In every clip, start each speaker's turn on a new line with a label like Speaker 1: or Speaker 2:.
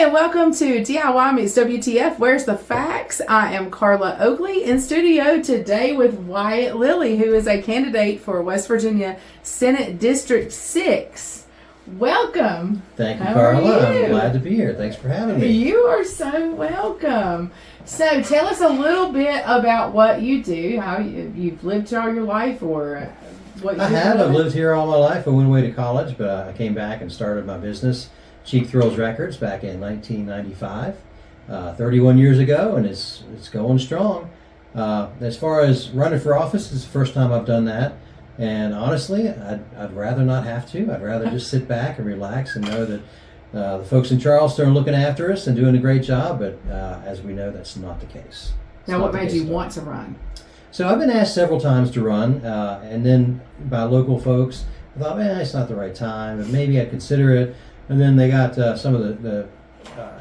Speaker 1: and welcome to DIY Meets WTF. Where's the facts? I am Carla Oakley in studio today with Wyatt Lilly, who is a candidate for West Virginia Senate District 6. Welcome.
Speaker 2: Thank you,
Speaker 1: How
Speaker 2: Carla.
Speaker 1: are you?
Speaker 2: I'm glad to be here. Thanks for having me.
Speaker 1: You are so welcome. So tell us a little bit about what you do, how you've lived here all your life, or what you do.
Speaker 2: I've lived here all my life. I went away to college, but I came back and started my business, Cheek Thrills Records, back in 1995, 31 years ago, and it's going strong. As far as running for office, it's the first time I've done that, and honestly, I'd rather not have to. I'd rather just sit back and relax and know that the folks in Charleston are looking after us and doing a great job, but as we know, that's not the case.
Speaker 1: Now, what made you want to run?
Speaker 2: So I've been asked several times to run, and then by local folks, I thought, man, it's not the right time, and maybe I'd consider it. And then they got some of the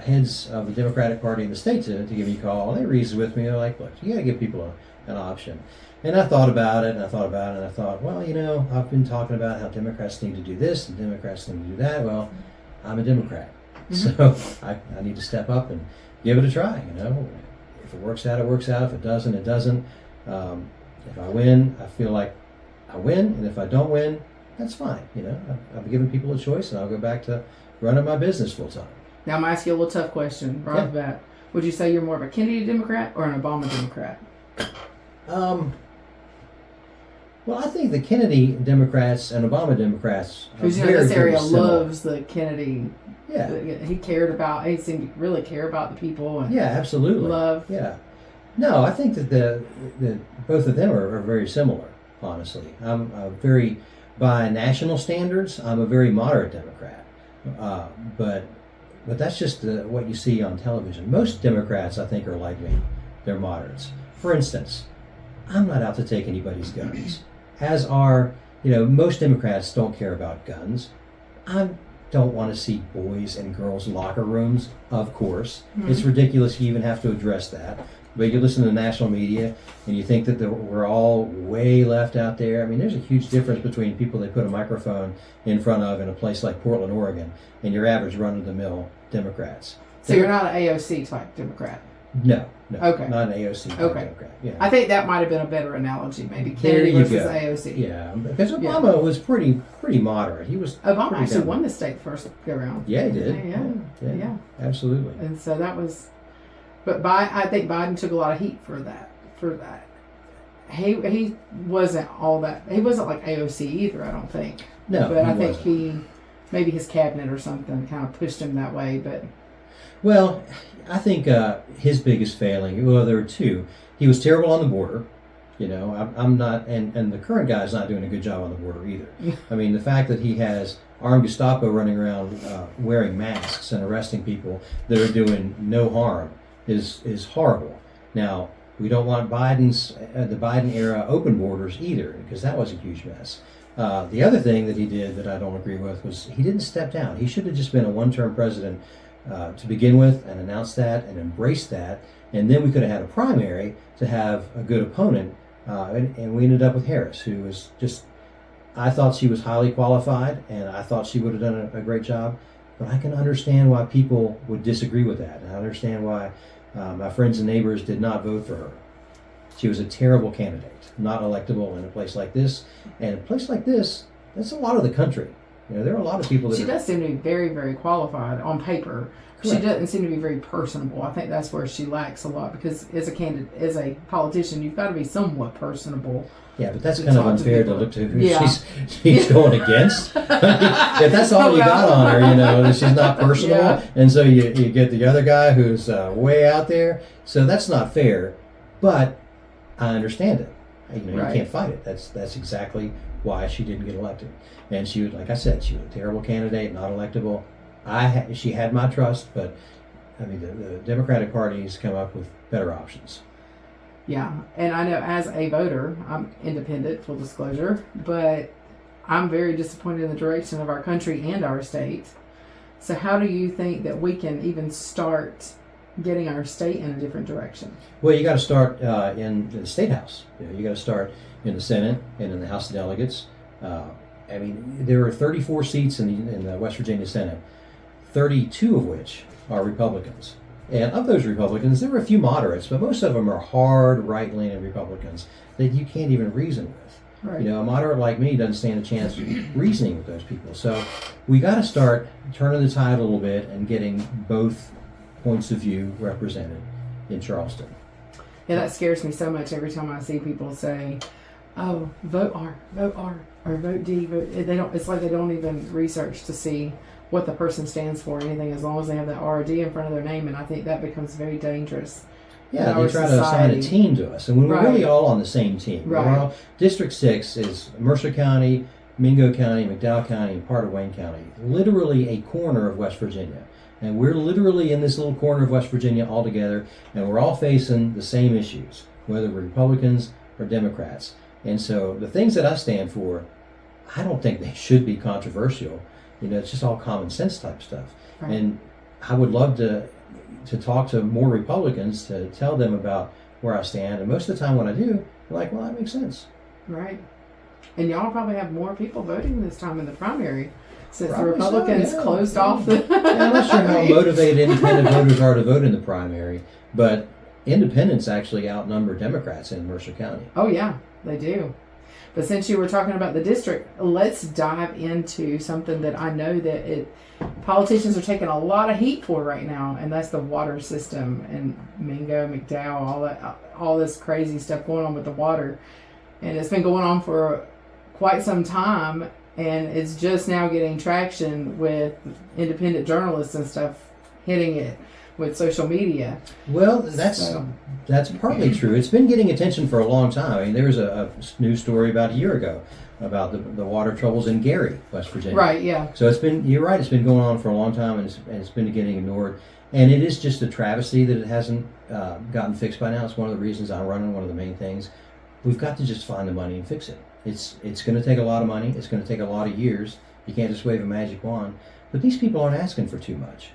Speaker 2: heads of the Democratic Party in the state to give me a call. And they reasoned with me. They're like, look, you got to give people an option. And I thought about it, and I thought, well, you know, I've been talking about how Democrats need to do this and Democrats need to do that. Well, I'm a Democrat, so I need to step up and give it a try. You know, if it works out, it works out. If it doesn't, it doesn't. If I win, I feel like I win, and if I don't win, that's fine. You know, I've given people a choice, and I'll go back to running my business full time.
Speaker 1: Now, I'm going to ask you a little tough question right off the bat. Would you say you're more of a Kennedy Democrat or an Obama Democrat?
Speaker 2: Well, I think the Kennedy Democrats and Obama Democrats are
Speaker 1: because
Speaker 2: very,
Speaker 1: this area
Speaker 2: very similar.
Speaker 1: loves the Kennedy.
Speaker 2: Yeah,
Speaker 1: He seemed to really care about the people. And
Speaker 2: yeah, absolutely.
Speaker 1: Love.
Speaker 2: Yeah. No, I think that the both of them are very similar. Honestly, I'm by national standards, I'm a very moderate Democrat. But that's just what you see on television. Most Democrats, I think, are like me. They're moderates. For instance, I'm not out to take anybody's guns. As are, most Democrats don't care about guns. I don't want to see boys and girls locker rooms, of course. It's ridiculous you even have to address that. But you listen to the national media and you think that we're all way left out there. I mean, there's a huge difference between people that put a microphone in front of in a place like Portland, Oregon, and your average run-of-the-mill Democrats.
Speaker 1: So you're not an AOC type Democrat?
Speaker 2: No.
Speaker 1: Okay.
Speaker 2: Not an AOC type Democrat. Yeah.
Speaker 1: I think that might have been a better analogy, maybe
Speaker 2: There
Speaker 1: Kennedy
Speaker 2: you
Speaker 1: versus
Speaker 2: go.
Speaker 1: AOC.
Speaker 2: Yeah, because Obama was pretty moderate. He was
Speaker 1: Obama
Speaker 2: pretty
Speaker 1: actually
Speaker 2: down.
Speaker 1: won the state first go round.
Speaker 2: Yeah, he did.
Speaker 1: Yeah.
Speaker 2: Absolutely.
Speaker 1: And so that was, but I think Biden took a lot of heat for that. He wasn't all that. He wasn't like AOC either. I don't think.
Speaker 2: No,
Speaker 1: but I
Speaker 2: wasn't.
Speaker 1: think maybe his cabinet or something kind of pushed him that way. But
Speaker 2: well, I think his biggest failing, well, there were two. He was terrible on the border. I'm not, and the current guy's not doing a good job on the border either. I mean, the fact that he has armed Gestapo running around wearing masks and arresting people that are doing no harm is horrible. Now, we don't want the Biden era open borders either, because that was a huge mess. The other thing that he did that I don't agree with was he didn't step down. He should have just been a one-term president to begin with and announced that and embraced that, and then we could have had a primary to have a good opponent, and we ended up with Harris, who was just, I thought she was highly qualified, and I thought she would have done a great job, but I can understand why people would disagree with that, and I understand why my friends and neighbors did not vote for her. She was a terrible candidate, not electable in a place like this, and a place like this, that's a lot of the country. There are a lot of people that
Speaker 1: she does seem to be very, very qualified on paper.
Speaker 2: Correct.
Speaker 1: She doesn't seem to be very personable. I think that's where she lacks a lot, because as a politician, you've got to be somewhat personable.
Speaker 2: Yeah, but that's kind of unfair to look to who
Speaker 1: Yeah.
Speaker 2: she's going against. If that's all you got on her, that she's not personable,
Speaker 1: Yeah.
Speaker 2: and so you get the other guy who's way out there. So that's not fair, but I understand it. You
Speaker 1: Right.
Speaker 2: can't fight it. That's exactly why she didn't get elected. And she was, like I said, she was a terrible candidate, not electable. She had my trust, but I mean the Democratic Party's come up with better options.
Speaker 1: Yeah, and I know as a voter, I'm independent, full disclosure, but I'm very disappointed in the direction of our country and our state. So how do you think that we can even start getting our state in a different direction?
Speaker 2: Well, you got to start in the State House. You got to start in the Senate and in the House of Delegates. I mean, there are 34 seats in the West Virginia Senate, 32 of which are Republicans. And of those Republicans, there were a few moderates, but most of them are hard right-leaning Republicans that you can't even reason with.
Speaker 1: Right.
Speaker 2: You know, a moderate like me doesn't stand a chance of reasoning with those people. So we got to start turning the tide a little bit and getting both points of view represented in Charleston.
Speaker 1: Yeah, that scares me so much every time I see people say, "Oh, vote R, or vote D." They don't. It's like they don't even research to see what the person stands for or anything, as long as they have that R or D in front of their name, and I think that becomes very dangerous.
Speaker 2: Yeah, they try to assign a team to us, and when we're really all on the same team.
Speaker 1: Right.
Speaker 2: We're all, District 6 is Mercer County, Mingo County, McDowell County, and part of Wayne County. Literally a corner of West Virginia. And we're literally in this little corner of West Virginia all together, and we're all facing the same issues, whether we're Republicans or Democrats. And so the things that I stand for, I don't think they should be controversial. You know, it's just all common sense type stuff.
Speaker 1: Right.
Speaker 2: And I would love to talk to more Republicans to tell them about where I stand. And most of the time when I do, they're like, well, that makes sense.
Speaker 1: Right. And y'all probably have more people voting this time in the primary since
Speaker 2: Probably
Speaker 1: the Republicans
Speaker 2: so, yeah.
Speaker 1: closed off the...
Speaker 2: I'm not sure how motivated independent voters are to vote in the primary, but independents actually outnumber Democrats in Mercer County.
Speaker 1: Oh, yeah, they do. But since you were talking about the district, let's dive into something that I know that politicians are taking a lot of heat for right now, and that's the water system and Mingo, McDowell, all this crazy stuff going on with the water. And it's been going on for quite some time, and it's just now getting traction with independent journalists and stuff hitting it with social media.
Speaker 2: Well, that's partly true. It's been getting attention for a long time. I mean, there was a news story about a year ago about the water troubles in Gary, West Virginia.
Speaker 1: Right, yeah.
Speaker 2: So you're right, it's been going on for a long time, and it's been getting ignored. And it is just a travesty that it hasn't gotten fixed by now. It's one of the reasons I'm running, one of the main things. We've got to just find the money and fix it. It's going to take a lot of money. It's going to take a lot of years. You can't just wave a magic wand. But these people aren't asking for too much.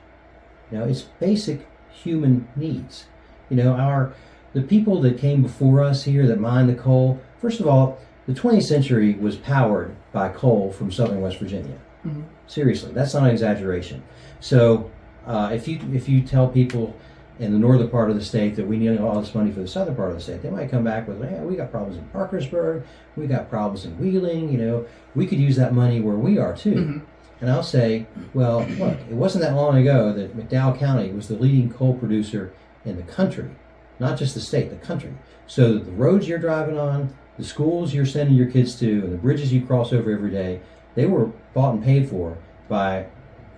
Speaker 2: You know, it's basic human needs. You know, the people that came before us here that mined the coal, first of all, the 20th century was powered by coal from southern West Virginia.
Speaker 1: Mm-hmm.
Speaker 2: Seriously, that's not an exaggeration. So if you tell people in the northern part of the state that we need all this money for the southern part of the state, they might come back with, we got problems in Parkersburg, we got problems in Wheeling, you know, we could use that money where we are too.
Speaker 1: Mm-hmm.
Speaker 2: And I'll say, well, look, it wasn't that long ago that McDowell County was the leading coal producer in the country, not just the state, the country. So the roads you're driving on, the schools you're sending your kids to, and the bridges you cross over every day, they were bought and paid for by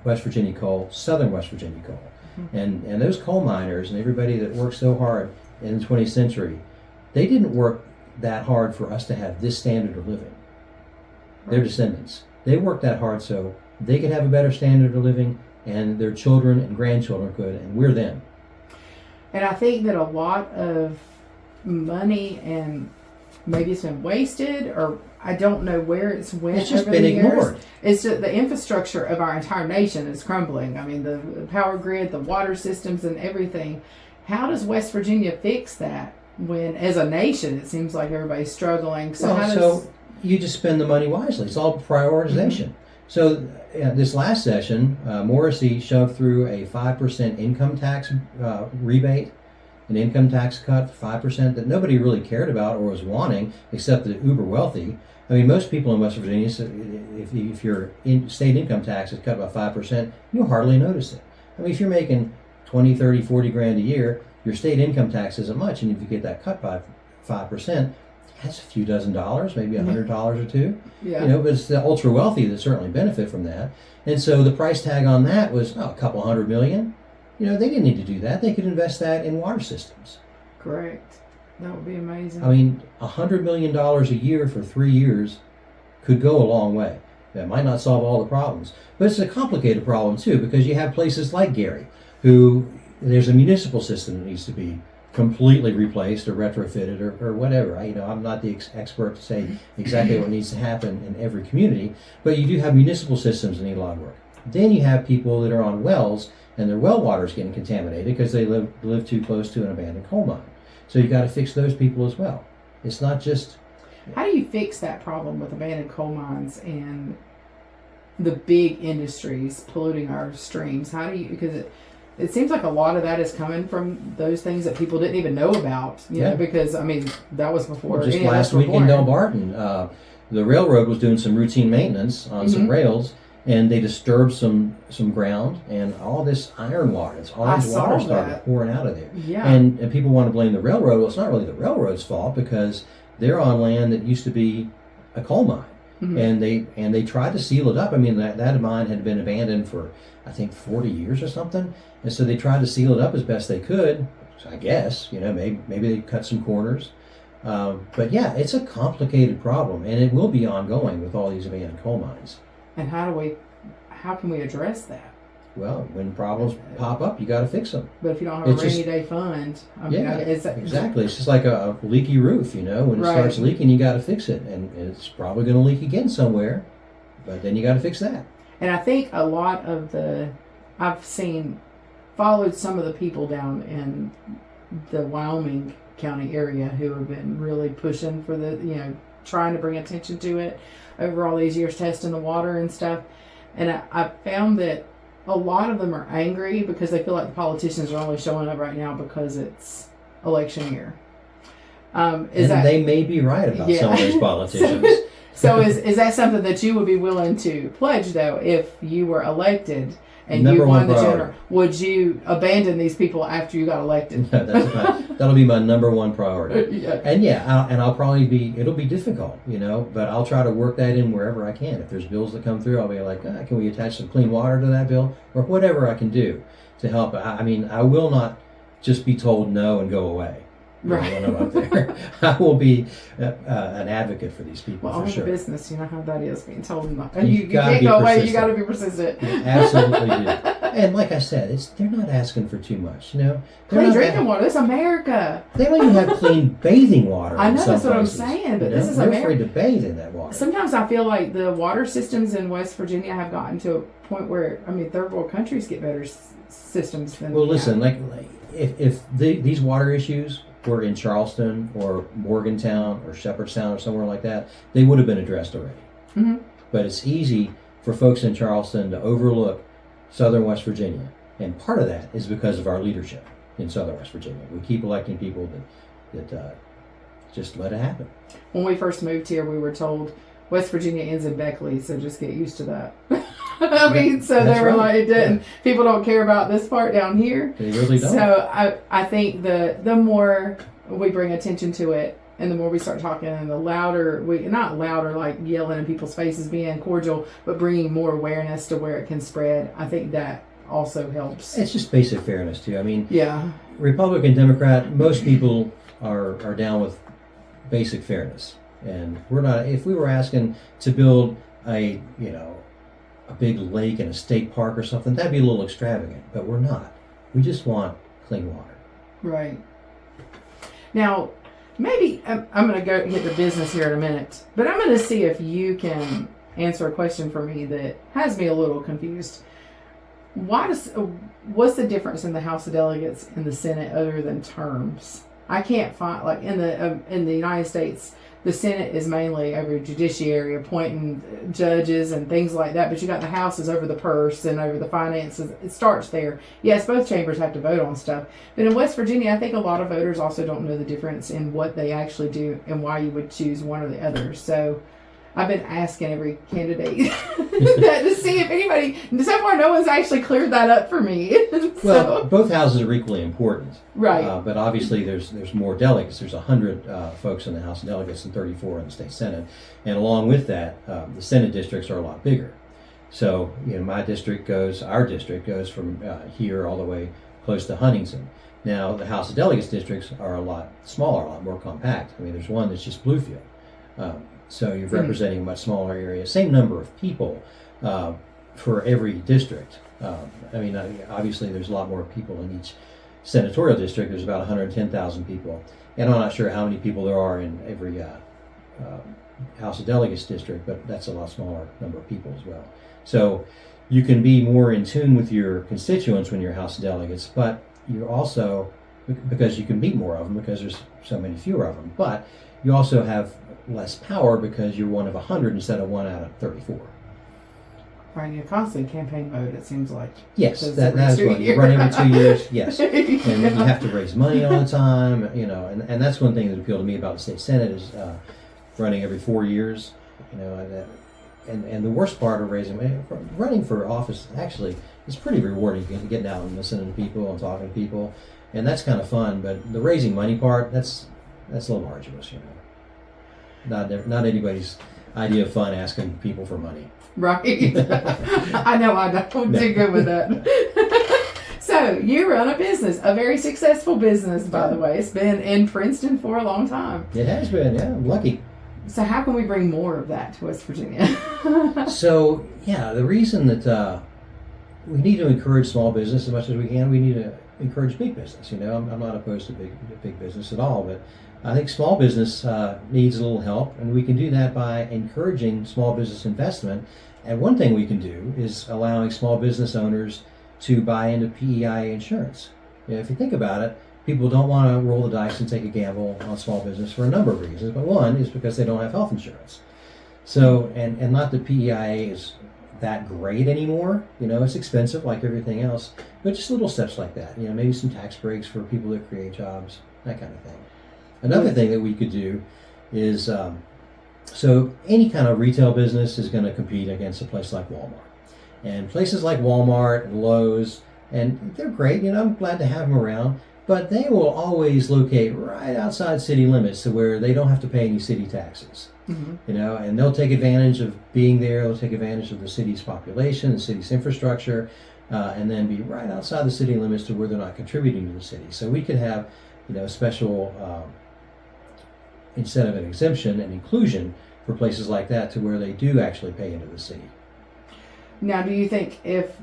Speaker 2: West Virginia coal, southern West Virginia coal. Mm-hmm. And those coal miners and everybody that worked so hard in the 20th century, they didn't work that hard for us to have this standard of living. Right. Their descendants. They worked that hard so they could have a better standard of living, and their children and grandchildren could, and we're them.
Speaker 1: And I think that a lot of money, and maybe it's been wasted, or I don't know where it's went.
Speaker 2: It's just
Speaker 1: over
Speaker 2: been
Speaker 1: the years.
Speaker 2: ignored.
Speaker 1: It's just the infrastructure of our entire nation is crumbling. I mean, the power grid, the water systems, and everything. How does West Virginia fix that when, as a nation, it seems like everybody's struggling?
Speaker 2: So you just spend the money wisely. It's all prioritization. Mm-hmm. So this last session, Morrissey shoved through a 5% income tax rebate, an income tax cut, 5% that nobody really cared about or was wanting, except the uber wealthy. I mean, most people in West Virginia, if your state income tax is cut by 5%, you'll hardly notice it. I mean, if you're making 20, 30, 40 grand a year, your state income tax isn't much, and if you get that cut by 5%, that's a few dozen dollars, maybe $100 or two.
Speaker 1: Yeah.
Speaker 2: You know, but it's the ultra wealthy that certainly benefit from that. And so the price tag on that was a couple $100 million. You know, they didn't need to do that. They could invest that in water systems.
Speaker 1: Correct. That would be amazing.
Speaker 2: I mean, $100 million a year for 3 years could go a long way. That might not solve all the problems, but it's a complicated problem too, because you have places like Gary, who there's a municipal system that needs to be completely replaced or retrofitted or whatever. I'm not the expert to say exactly what needs to happen in every community, but you do have municipal systems that need a lot of work. Then you have people that are on wells, and their well water is getting contaminated because they live too close to an abandoned coal mine. So you got to fix those people as well. It's not just...
Speaker 1: How do you fix that problem with abandoned coal mines and the big industries polluting our streams? How do you... Because it seems like a lot of that is coming from those things that people didn't even know about, you know, because, I mean, that was before
Speaker 2: Just
Speaker 1: any of us
Speaker 2: last
Speaker 1: were
Speaker 2: week in
Speaker 1: born.
Speaker 2: Delbarton, the railroad was doing some routine maintenance on some rails, and they disturbed some ground, and all this iron water, this orange water started pouring out of there.
Speaker 1: Yeah.
Speaker 2: And people want to blame the railroad. Well, it's not really the railroad's fault, because they're on land that used to be a coal mine. And they tried to seal it up. I mean, that mine had been abandoned for, I think, 40 years or something. And so they tried to seal it up as best they could. So I guess, you know, maybe they cut some corners. But yeah, it's a complicated problem, and it will be ongoing with all these abandoned coal mines.
Speaker 1: And how can we address that?
Speaker 2: Well, when problems pop up, you got to fix them.
Speaker 1: But if you don't have a rainy day fund, I mean,
Speaker 2: exactly. It's just like a leaky roof, you know. When it starts leaking, you got to fix it, and it's probably going to leak again somewhere. But then you got to fix that.
Speaker 1: And I think a lot of I've followed some of the people down in the Wyoming County area who have been really pushing for trying to bring attention to it over all these years, testing the water and stuff. And I found that a lot of them are angry because they feel like the politicians are only showing up right now because it's election year.
Speaker 2: They may be right about some of those politicians.
Speaker 1: So is that something that you would be willing to pledge, though, if you were elected and
Speaker 2: Number
Speaker 1: you won the
Speaker 2: priority.
Speaker 1: general? Would you abandon these people after you got elected?
Speaker 2: That'll be my number one priority. And I'll probably it'll be difficult, you know, but I'll try to work that in wherever I can. If there's bills that come through, I'll be like, can we attach some clean water to that bill? Or whatever I can do to help. I mean, I will not just be told no and go away.
Speaker 1: Right.
Speaker 2: When I'm up there, I will be an advocate for these people.
Speaker 1: Well,
Speaker 2: for sure.
Speaker 1: business, you know how that is, being told no. And you
Speaker 2: gotta
Speaker 1: can't
Speaker 2: be
Speaker 1: go away. You
Speaker 2: persistent.
Speaker 1: got to be persistent.
Speaker 2: You absolutely do. And like I said, they're not asking for too much. You know,
Speaker 1: Clean drinking water. This is America.
Speaker 2: They don't even have clean bathing water.
Speaker 1: I know, that's what I'm
Speaker 2: places,
Speaker 1: saying, but
Speaker 2: you know?
Speaker 1: this is
Speaker 2: They're
Speaker 1: America.
Speaker 2: afraid to bathe in that water.
Speaker 1: Sometimes I feel like the water systems in West Virginia have gotten to a point where, I mean, third world countries get better systems than.
Speaker 2: Well, listen, like if these water issues were in Charleston or Morgantown or Shepherdstown or somewhere like that, they would have been addressed already.
Speaker 1: Mm-hmm.
Speaker 2: But it's easy for folks in Charleston to overlook southern West Virginia. And part of that is because of our leadership in southern West Virginia. We keep electing people that just let it happen.
Speaker 1: When we first moved here, we were told West Virginia ends in Beckley, so just get used to that. I mean, so they were like, it didn't. People don't care about this part down here.
Speaker 2: They really don't.
Speaker 1: So I think the more we bring attention to it, and the more we start talking, and the louder not louder like yelling in people's faces, being cordial, but bringing more awareness to where it can spread. I think that also helps.
Speaker 2: It's just basic fairness too. I mean,
Speaker 1: yeah,
Speaker 2: Republican, Democrat, most people are down with basic fairness, and we're not. If we were asking to build a big lake and a state park or something, that'd be a little extravagant, but we're not. We just want clean water.
Speaker 1: Right. Now, maybe I'm going to go hit the business here in a minute, but I'm going to see if you can answer a question for me that has me a little confused. What's the difference in the House of Delegates and the Senate other than terms? I can't find, like, in the United States, the Senate is mainly over judiciary, appointing judges and things like that, but you got the House is over the purse and over the finances. It starts there. Yes, both chambers have to vote on stuff. But in West Virginia, I think a lot of voters also don't know the difference in what they actually do and why you would choose one or the other. So I've been asking every candidate that to see if anybody, so far no one's actually cleared that up for me.
Speaker 2: Well, both houses are equally important.
Speaker 1: Right.
Speaker 2: But obviously there's more delegates. There's 100 folks in the House of Delegates and 34 in the state Senate. And along with that, the Senate districts are a lot bigger. So, our district goes from here all the way close to Huntington. Now, the House of Delegates districts are a lot smaller, a lot more compact. I mean, there's one that's just Bluefield. So you're representing a much smaller area, same number of people for every district. Obviously there's a lot more people in each senatorial district. There's about 110,000 people. And I'm not sure how many people there are in every House of Delegates district, but that's a lot smaller number of people as well. So you can be more in tune with your constituents when you're House of Delegates, but you're also, because you can meet more of them because there's so many fewer of them, but you also have less power because you're one of 100 instead of one out of 34.
Speaker 1: Right, you're constantly campaign mode, it seems like.
Speaker 2: Yes,
Speaker 1: Because
Speaker 2: that
Speaker 1: every
Speaker 2: is
Speaker 1: 2
Speaker 2: what you
Speaker 1: years.
Speaker 2: run every 2 years. Yes, and you
Speaker 1: Yeah.
Speaker 2: have to raise money all the time. And that's one thing that appealed to me about the state senate is running every 4 years. And the worst part of running for office actually is pretty rewarding. Getting out and listening to people and talking to people, and that's kind of fun. But the raising money part, that's a little arduous. Not anybody's idea of fun asking people for money.
Speaker 1: Right. I know I don't do good with that. So you run a business, a very successful business, by the way. It's been in Princeton for a long time.
Speaker 2: It has been, yeah. I'm lucky.
Speaker 1: So how can we bring more of that to West Virginia?
Speaker 2: So, yeah, the reason that we need to encourage small business as much as we can, we need to encourage big business. I'm not opposed to big business at all, but I think small business needs a little help, and we can do that by encouraging small business investment. And one thing we can do is allowing small business owners to buy into PEIA insurance. If you think about it, people don't want to roll the dice and take a gamble on small business for a number of reasons, but one is because they don't have health insurance. So, and not that PEIA is that great anymore. It's expensive like everything else, but just little steps like that. Maybe some tax breaks for people that create jobs, that kind of thing. Another thing that we could do is, so any kind of retail business is going to compete against a place like Walmart. And places like Walmart and Lowe's, and they're great, I'm glad to have them around, but they will always locate right outside city limits to where they don't have to pay any city taxes.
Speaker 1: Mm-hmm.
Speaker 2: And they'll take advantage of being there, they'll take advantage of the city's population, the city's infrastructure, and then be right outside the city limits to where they're not contributing to the city. So we could have, special, instead of an exemption, an inclusion for places like that to where they do actually pay into the city.
Speaker 1: Now, do you think if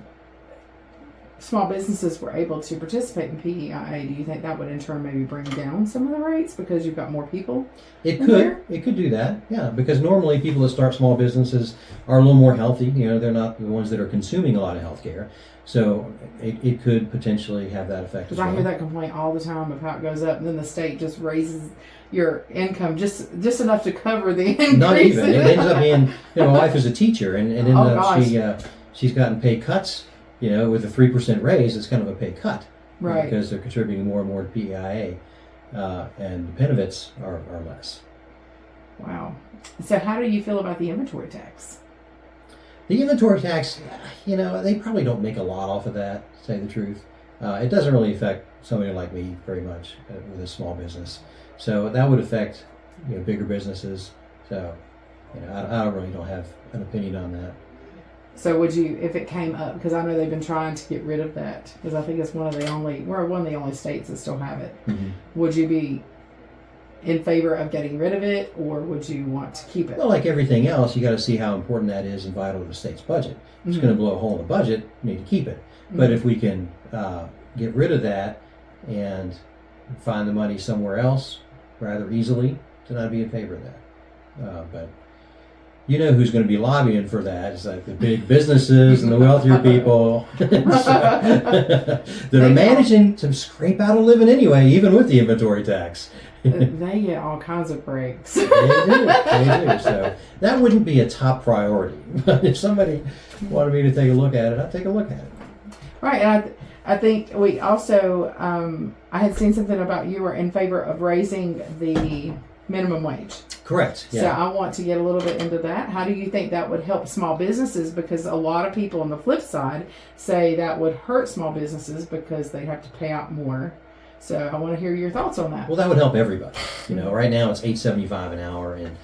Speaker 1: small businesses were able to participate in PEIA, do you think that would in turn maybe bring down some of the rates because you've got more people?
Speaker 2: It could do that, yeah, because normally people that start small businesses are a little more healthy. They're not the ones that are consuming a lot of health care. So it could potentially have that effect as well.
Speaker 1: Because I hear that complaint all the time of how it goes up, and then the state just raises your income just enough to cover the increase.
Speaker 2: Not even. It ends up being, my wife is a teacher, and she's gotten pay cuts. With a 3% raise, it's kind of a pay cut,
Speaker 1: right?
Speaker 2: Because they're contributing more and more to PEIA, and the benefits are less.
Speaker 1: Wow. So how do you feel about the inventory tax?
Speaker 2: The inventory tax, they probably don't make a lot off of that, to tell you the truth. It doesn't really affect somebody like me very much with a small business. So that would affect, bigger businesses. So, I really don't have an opinion on that.
Speaker 1: So would you, if it came up, because I know they've been trying to get rid of that, because I think it's we're one of the only states that still have it.
Speaker 2: Mm-hmm.
Speaker 1: Would you be in favor of getting rid of it, or would you want to keep it?
Speaker 2: Well, like everything else, you got to see how important that is and vital to the state's budget. If it's going to blow a hole in the budget, you need to keep it. Mm-hmm. But if we can get rid of that and find the money somewhere else rather easily, then I'd be in favor of that. But who's going to be lobbying for that? It's like the big businesses and the wealthier people that are managing to scrape out a living anyway, even with the inventory tax.
Speaker 1: They get all kinds of breaks.
Speaker 2: They do. So that wouldn't be a top priority. But if somebody wanted me to take a look at it, I'd take a look at it.
Speaker 1: Right, and I think we also, I had seen something about you were in favor of raising the minimum wage.
Speaker 2: Correct. Yeah.
Speaker 1: So I want to get a little bit into that. How do you think that would help small businesses? Because a lot of people on the flip side say that would hurt small businesses because they have to pay out more. So I want to hear your thoughts on that.
Speaker 2: Well, that would help everybody. Right now it's $8.75 an hour, and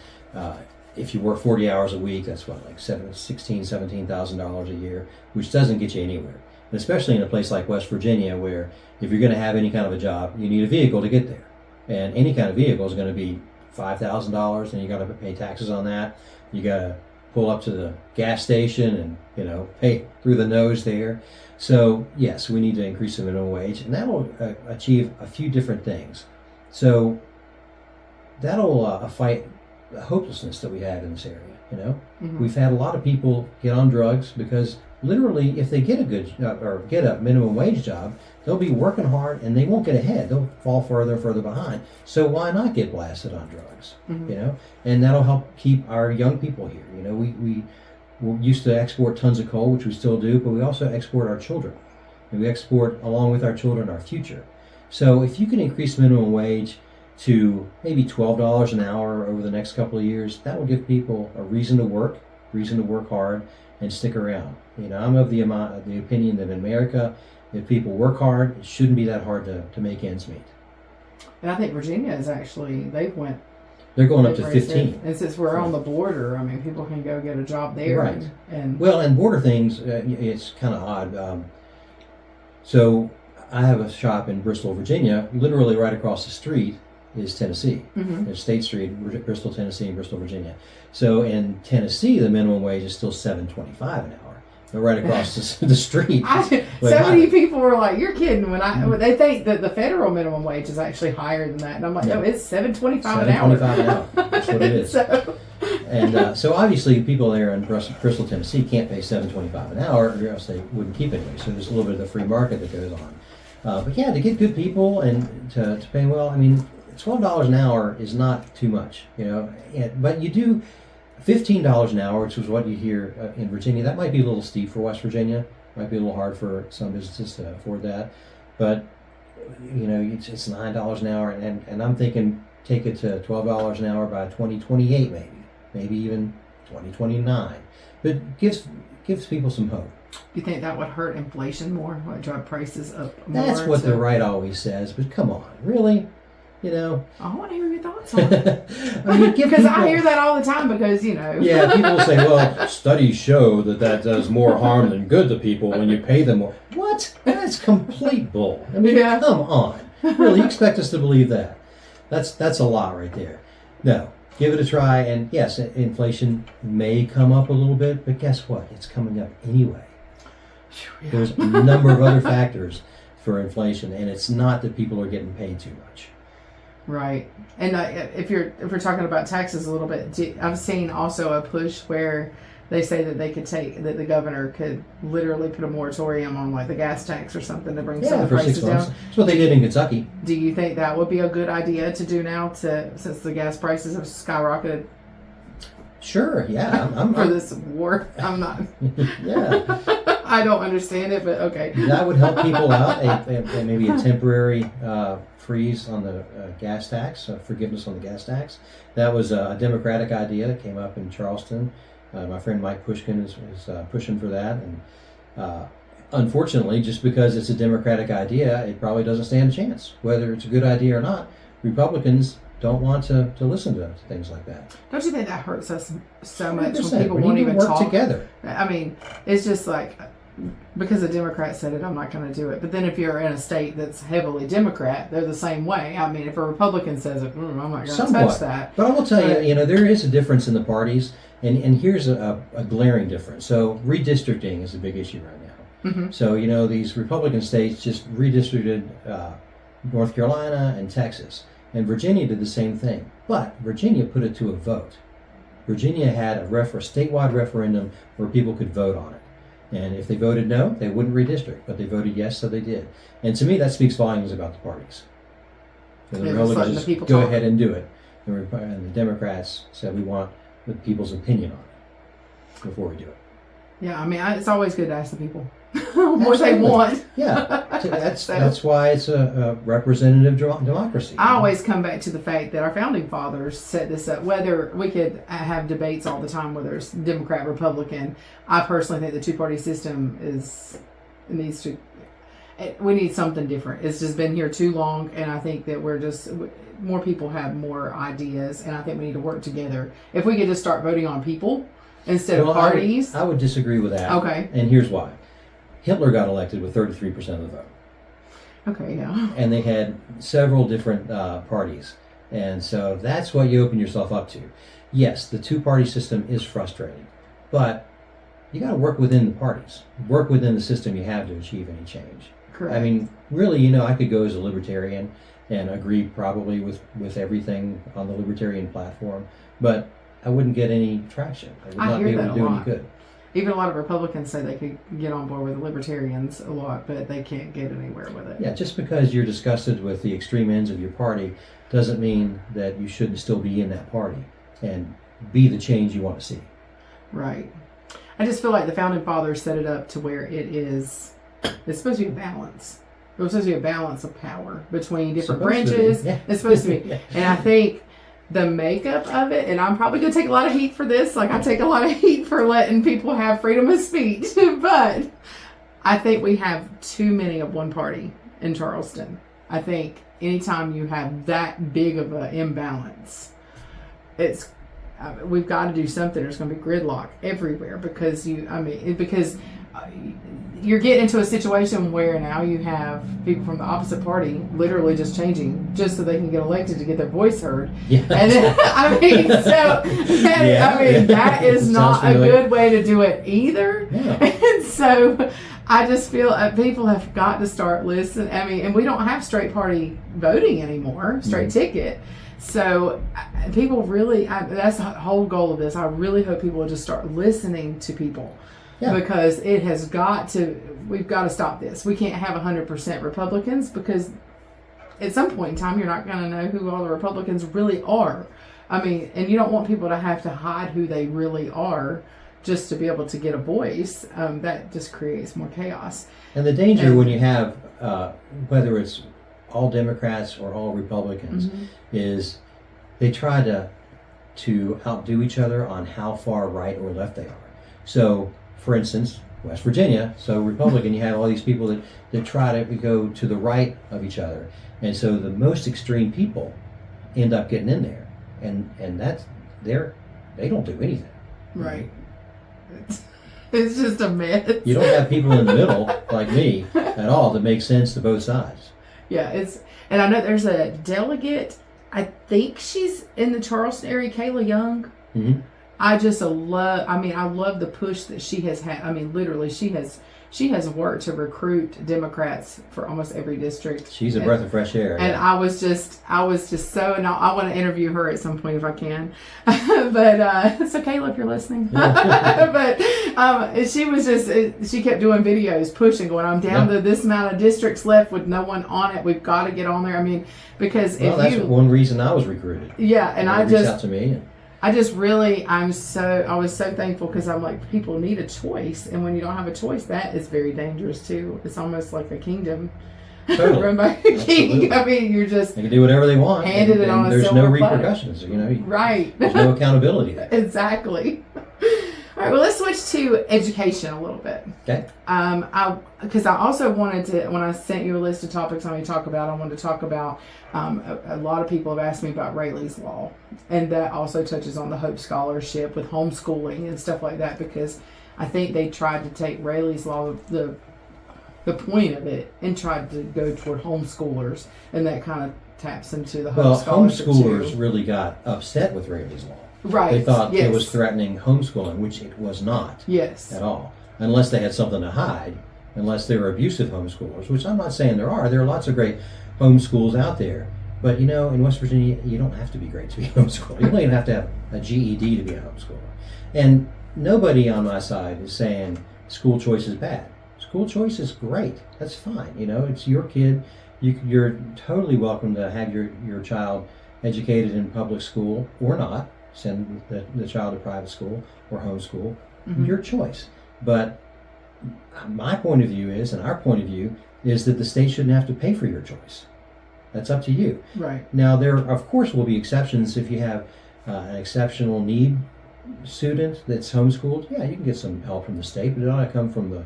Speaker 2: if you work 40 hours a week, that's what, like $17,000 a year, which doesn't get you anywhere. And especially in a place like West Virginia, where if you're going to have any kind of a job, you need a vehicle to get there, and any kind of vehicle is going to be $5,000, and you got to pay taxes on that. You got to pull up to the gas station and pay through the nose there. So yes, we need to increase the minimum wage, and that'll achieve a few different things. So that'll fight the hopelessness that we have in this area.
Speaker 1: Mm-hmm.
Speaker 2: We've had a lot of people get on drugs because literally, if they get a good or get a minimum wage job, they'll be working hard and they won't get ahead. They'll fall further and further behind. So why not get blasted on drugs?
Speaker 1: Mm-hmm.
Speaker 2: And that'll help keep our young people here. we used to export tons of coal, which we still do, but we also export our children. And we export, along with our children, our future. So if you can increase minimum wage to maybe $12 an hour over the next couple of years, that will give people a reason to work hard, and stick around. I'm of the opinion that in America, if people work hard, it shouldn't be that hard to make ends meet.
Speaker 1: And I think Virginia is actually, they're
Speaker 2: going up to 15.
Speaker 1: And since we're on the border, I mean, people can go get a job there.
Speaker 2: Right.
Speaker 1: And
Speaker 2: border things, it's kind of odd. So I have a shop in Bristol, Virginia. Literally right across the street is Tennessee. There's State Street, Bristol, Tennessee, and Bristol, Virginia. So in Tennessee, the minimum wage is still $7.25 an hour. They're right across the street.
Speaker 1: So many people were like, "You're kidding!" When they think that the federal minimum wage is actually higher than that, and I'm like, "No, it's $7.25 an hour."
Speaker 2: $7.25 an hour. That's what it is. So obviously, people there in Bristol, Tennessee, can't pay $7.25 an hour, or else they wouldn't keep it anyway. So there's a little bit of the free market that goes on. But yeah, to get good people and to pay well, I mean, $12 an hour is not too much, But you do $15 an hour, which is what you hear in Virginia. That might be a little steep for West Virginia. Might be a little hard for some businesses to afford that. But it's $9 an hour, and I'm thinking take it to $12 an hour by 2028, maybe even 2029. But gives people some hope.
Speaker 1: Do you think that would hurt inflation more? Like drive prices up more?
Speaker 2: That's what the right always says. But come on, really?
Speaker 1: I want to hear your thoughts on it.
Speaker 2: Because
Speaker 1: I hear that all the time because,
Speaker 2: Yeah, people say, well, studies show that does more harm than good to people when you pay them more. What? That's complete bull. I mean, come on. Really, you expect us to believe that? That's a lot right there. No, give it a try. And yes, inflation may come up a little bit, but guess what? It's coming up anyway. Yeah. There's a number of other factors for inflation, and it's not that people are getting paid too much.
Speaker 1: Right. And if we're talking about taxes a little bit, I've seen also a push where they say that that the governor could literally put a moratorium on like the gas tax or something to bring some of the prices down.
Speaker 2: That's what they did in Kentucky.
Speaker 1: Do you think that would be a good idea to do now since the gas prices have skyrocketed?
Speaker 2: Sure, yeah. I'm
Speaker 1: for this war. I'm not.
Speaker 2: Yeah.
Speaker 1: I don't understand it, but okay.
Speaker 2: That would help people out. Maybe a temporary freeze on the gas tax, forgiveness on the gas tax. That was a Democratic idea that came up in Charleston. My friend Mike Pushkin is pushing for that. And unfortunately, just because it's a Democratic idea, it probably doesn't stand a chance. Whether it's a good idea or not, Republicans don't want to listen to things like that.
Speaker 1: Don't you think that hurts us so much
Speaker 2: 100%.
Speaker 1: when people won't even
Speaker 2: work
Speaker 1: talk
Speaker 2: together?
Speaker 1: I mean, it's just like, because the Democrat said it, I'm not going to do it. But then if you're in a state that's heavily Democrat, they're the same way. I mean, if a Republican says it, I'm not going to touch that.
Speaker 2: But I will tell you, there is a difference in the parties, and here's a glaring difference. So redistricting is a big issue right now.
Speaker 1: Mm-hmm.
Speaker 2: So, these Republican states just redistricted North Carolina and Texas. And Virginia did the same thing. But Virginia put it to a vote. Virginia had a statewide referendum where people could vote on it. And if they voted no, they wouldn't redistrict. But they voted yes, so they did. And to me, that speaks volumes about the parties. So the Republicans just go ahead and do it. And the Democrats said we want the people's opinion on it before we do it.
Speaker 1: Yeah, I mean, it's always good to ask the people what they want.
Speaker 2: Yeah, that's why it's a representative democracy.
Speaker 1: I always come back to the fact that our founding fathers set this up. Whether we could have debates all the time, whether it's Democrat, Republican, I personally think the two-party system we need something different. It's just been here too long, and I think that more people have more ideas, and I think we need to work together. If we could just start voting on people instead of parties.
Speaker 2: I would disagree with that.
Speaker 1: Okay.
Speaker 2: And here's why. Hitler got elected with 33% of the vote.
Speaker 1: Okay, yeah.
Speaker 2: And they had several different parties. And so that's what you open yourself up to. Yes, the two-party system is frustrating, but you got to work within the parties. Work within the system you have to achieve any change.
Speaker 1: Correct.
Speaker 2: I mean, really, I could go as a libertarian and agree probably with everything on the libertarian platform, but I wouldn't get any traction. I would not be able to do any good.
Speaker 1: Even a lot of Republicans say they could get on board with the libertarians a lot, but they can't get anywhere with it.
Speaker 2: Yeah, just because you're disgusted with the extreme ends of your party doesn't mean that you shouldn't still be in that party and be the change you want to see.
Speaker 1: Right. I just feel like the founding fathers set it up to where it's supposed to be a balance. It was supposed to be a balance of power between different branches.
Speaker 2: Yeah.
Speaker 1: It's supposed to be. And I think the makeup of it, and I'm probably going to take a lot of heat for this. Like, I take a lot of heat for letting people have freedom of speech. But I think we have too many of one party in Charleston. I think anytime you have that big of an imbalance, we've got to do something. There's going to be gridlock everywhere because you're getting into a situation where now you have people from the opposite party literally just changing just so they can get elected to get their voice heard.
Speaker 2: Yeah.
Speaker 1: And that is not a good way to do it either.
Speaker 2: Yeah.
Speaker 1: And so I just feel people have got to start listening. And we don't have straight party voting anymore, straight ticket. So people really, that's the whole goal of this. I really hope people will just start listening to people. Yeah. Because we've got to stop this. We can't have 100% Republicans because at some point in time, you're not going to know who all the Republicans really are. And you don't want people to have to hide who they really are just to be able to get a voice. That just creates more chaos.
Speaker 2: And the danger when you have, whether it's all Democrats or all Republicans, is they try to outdo each other on how far right or left they are. So, for instance, West Virginia, so Republican, you have all these people that try to go to the right of each other. And so the most extreme people end up getting in there. And that's, they don't do anything.
Speaker 1: Right. It's just a mess.
Speaker 2: You don't have people in the middle, like me, at all, that make sense to both sides.
Speaker 1: Yeah, and I know there's a delegate, I think she's in the Charleston area, Kayla Young.
Speaker 2: Mm-hmm.
Speaker 1: I love the push that she has had. Literally, she has worked to recruit Democrats for almost every district.
Speaker 2: She's a breath of fresh air.
Speaker 1: And I was just so, and I want to interview her at some point if I can. But, so Kayla, if you're listening. But she kept doing videos, pushing, going, I'm down to this amount of districts left with no one on it. We've got to get on there. Because
Speaker 2: that's one reason I was recruited.
Speaker 1: Yeah, and I
Speaker 2: reached out to me.
Speaker 1: I was so thankful because I'm like, people need a choice. And when you don't have a choice, that is very dangerous too. It's almost like a kingdom run by a king. You're just...
Speaker 2: They can do whatever they want.
Speaker 1: Handed it on a silver
Speaker 2: There's no
Speaker 1: platter.
Speaker 2: repercussions,
Speaker 1: Right.
Speaker 2: There's no accountability there.
Speaker 1: Exactly. All right, well, let's switch to education a little bit.
Speaker 2: Okay.
Speaker 1: Because I also wanted to, when I sent you a list of topics I wanted to talk about, I wanted to talk about, a lot of people have asked me about Rayleigh's Law. And that also touches on the Hope Scholarship with homeschooling and stuff like that, because I think they tried to take Rayleigh's Law, the point of it, and tried to go toward homeschoolers. And that kind of taps into the Hope Scholarship
Speaker 2: homeschoolers
Speaker 1: too.
Speaker 2: really got upset with Rayleigh's Law.
Speaker 1: Right.
Speaker 2: They thought it was threatening homeschooling, which it was not.
Speaker 1: Yes.
Speaker 2: At all. Unless they had something to hide, unless they were abusive homeschoolers, which I'm not saying there are. There are lots of great homeschools out there. But, in West Virginia, you don't have to be great to be a homeschooler. You don't even have to have a GED to be a homeschooler. And nobody on my side is saying school choice is bad. School choice is great. That's fine. It's your kid. You're totally welcome to have your child educated in public school or not. Send the child to private school or homeschool, your choice. But my point of view is, and our point of view, is that the state shouldn't have to pay for your choice. That's up to you.
Speaker 1: Right.
Speaker 2: Now, there, of course, will be exceptions if you have an exceptional need student that's homeschooled. Yeah, you can get some help from the state, but it ought to come from the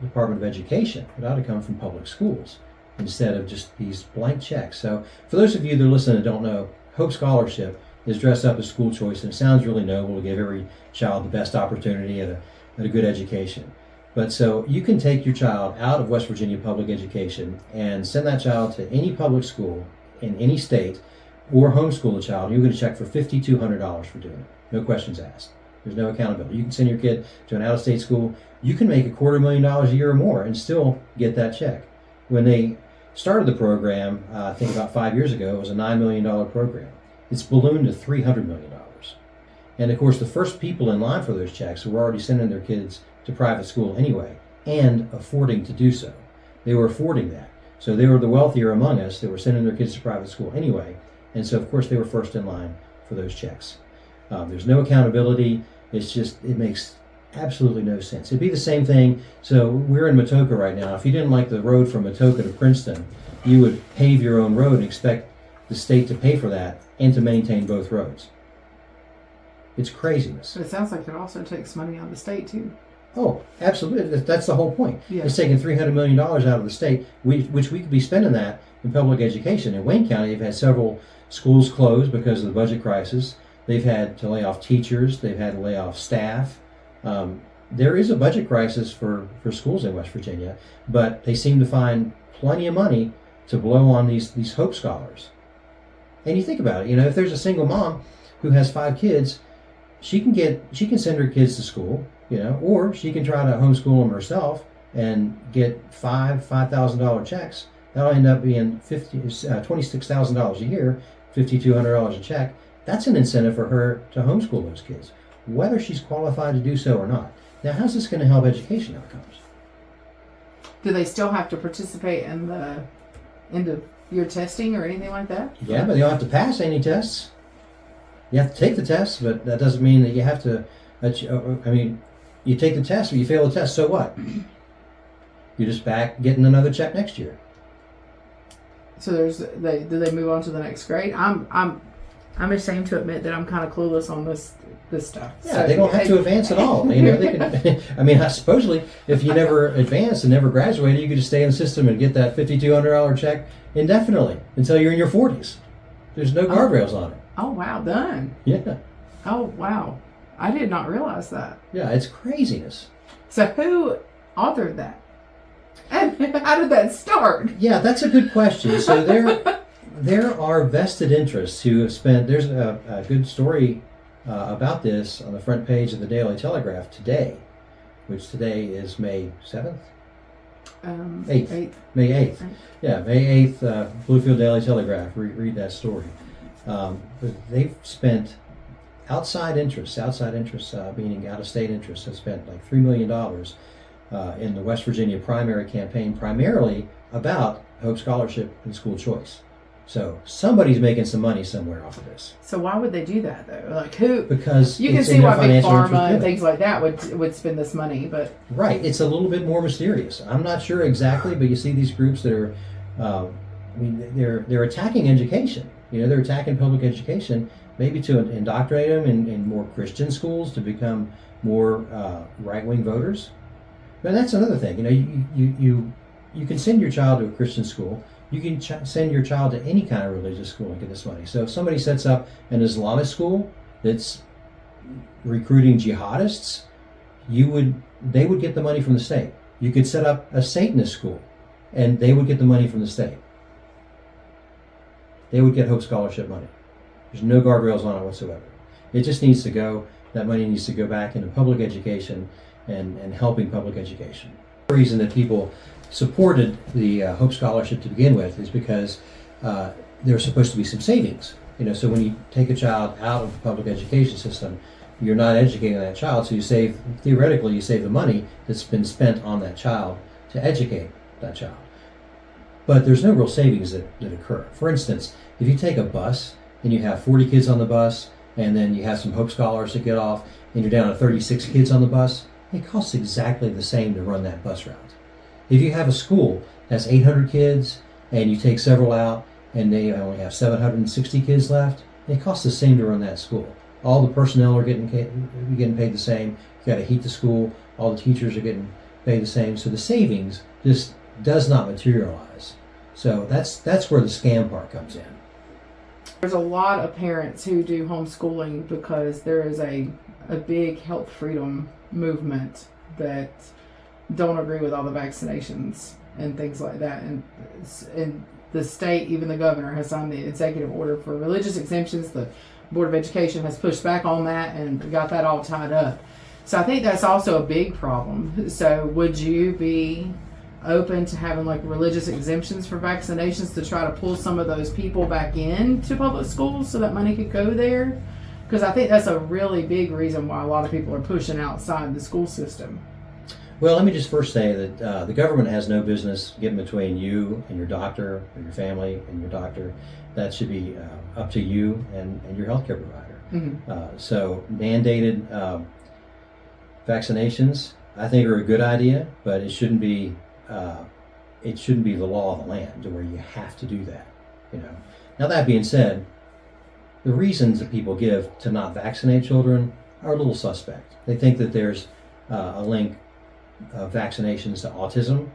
Speaker 2: Department of Education. It ought to come from public schools instead of just these blank checks. So for those of you that are listening and don't know, Hope Scholarship is dressed up as school choice, and it sounds really noble to give every child the best opportunity at a good education. But so you can take your child out of West Virginia public education and send that child to any public school in any state, or homeschool a child. You're going to check for $5,200 for doing it. No questions asked. There's no accountability. You can send your kid to an out-of-state school. You can make $250,000 a year or more and still get that check. When they started the program, I think about 5 years ago, it was a $9 million program. It's ballooned to $300 million. And of course, the first people in line for those checks were already sending their kids to private school anyway, and affording to do so. They were affording that. So they were the wealthier among us that were sending their kids to private school anyway. And so, of course, they were first in line for those checks. There's no accountability. It's just, it makes absolutely no sense. It'd be the same thing. So we're in Matoka right now. If you didn't like the road from Matoka to Princeton, you would pave your own road and expect the state to pay for that and to maintain both roads. It's craziness.
Speaker 1: But it sounds like it also takes money out of the state too.
Speaker 2: Oh, absolutely. That's the whole point.
Speaker 1: Yeah.
Speaker 2: It's taking $300 million out of the state, which we could be spending that in public education. In Wayne County, they've had several schools closed because of the budget crisis. They've had to lay off teachers. They've had to lay off staff. There is a budget crisis for schools in West Virginia, but they seem to find plenty of money to blow on these Hope Scholars. And you think about it, if there's a single mom who has 5 kids, she can send her kids to school, or she can try to homeschool them herself and get $5,000 checks. That'll end up being $26,000 a year, $5,200 a check. That's an incentive for her to homeschool those kids, whether she's qualified to do so or not. Now, how's this going to help education outcomes?
Speaker 1: Do they still have to participate in the end of year testing or anything like that?
Speaker 2: Yeah, but they don't have to pass any tests. You have to take the tests, but that doesn't mean that you have to. You take the test, but you fail the test. So what? You're just back getting another check next year.
Speaker 1: So do they move on to the next grade? I'm ashamed to admit that I'm kind of clueless on this stuff.
Speaker 2: Yeah,
Speaker 1: so,
Speaker 2: they don't have to advance at all. They can. Supposedly, if you never advanced and never graduated, you could just stay in the system and get that $5,200 check indefinitely until you're in your 40s. There's no guardrails on it.
Speaker 1: Oh wow, done.
Speaker 2: Yeah.
Speaker 1: Oh wow, I did not realize that.
Speaker 2: Yeah, it's craziness.
Speaker 1: So who authored that? And how did that start?
Speaker 2: Yeah, that's a good question. So there are vested interests who have spent. There's a good story about this on the front page of the Daily Telegraph today, which today is May 7th? 8th. May 8th. Right. Yeah, May 8th, Bluefield Daily Telegraph. Read that story. They've spent outside interests, meaning out-of-state interests, have spent like $3 million in the West Virginia primary campaign, primarily about Hope Scholarship and school choice. So somebody's making some money somewhere off of this.
Speaker 1: So why would they do that though? Like who?
Speaker 2: Because
Speaker 1: you can see why big pharma and things like that would spend this money, but
Speaker 2: right, it's a little bit more mysterious. I'm not sure exactly, but you see these groups that are, they're attacking education. They're attacking public education, maybe to indoctrinate them in more Christian schools to become more right-wing voters. But that's another thing. You can send your child to a Christian school. You can send your child to any kind of religious school and get this money. So if somebody sets up an Islamic school that's recruiting jihadists, they would get the money from the state. You could set up a Satanist school, and they would get the money from the state. They would get Hope Scholarship money. There's no guardrails on it whatsoever. It just needs to go. That money needs to go back into public education and helping public education. The reason that people supported the Hope Scholarship to begin with is because there was supposed to be some savings. So when you take a child out of the public education system, you're not educating that child, so theoretically you save the money that's been spent on that child to educate that child. But there's no real savings that occur. For instance, if you take a bus and you have 40 kids on the bus, and then you have some Hope Scholars that get off, and you're down to 36 kids on the bus, it costs exactly the same to run that bus route. If you have a school that's 800 kids and you take several out and they only have 760 kids left, it costs the same to run that school. All the personnel are getting paid the same. You got to heat the school. All the teachers are getting paid the same. So the savings just does not materialize. So that's where the scam part comes in.
Speaker 1: There's a lot of parents who do homeschooling because there is a big health freedom movement that don't agree with all the vaccinations and things like that. And the state, even the governor, has signed the executive order for religious exemptions. The Board of Education has pushed back on that and got that all tied up. So I think that's also a big problem. So would you be open to having like religious exemptions for vaccinations to try to pull some of those people back into public schools so that money could go there? Because I think that's a really big reason why a lot of people are pushing outside the school system.
Speaker 2: Well, let me just first say that the government has no business getting between you and your doctor, or your family and your doctor. That should be up to you and your healthcare provider. Mm-hmm. So mandated vaccinations, I think, are a good idea, but it shouldn't be the law of the land to where you have to do that. Now that being said, the reasons that people give to not vaccinate children are a little suspect. They think that there's a link of vaccinations to autism,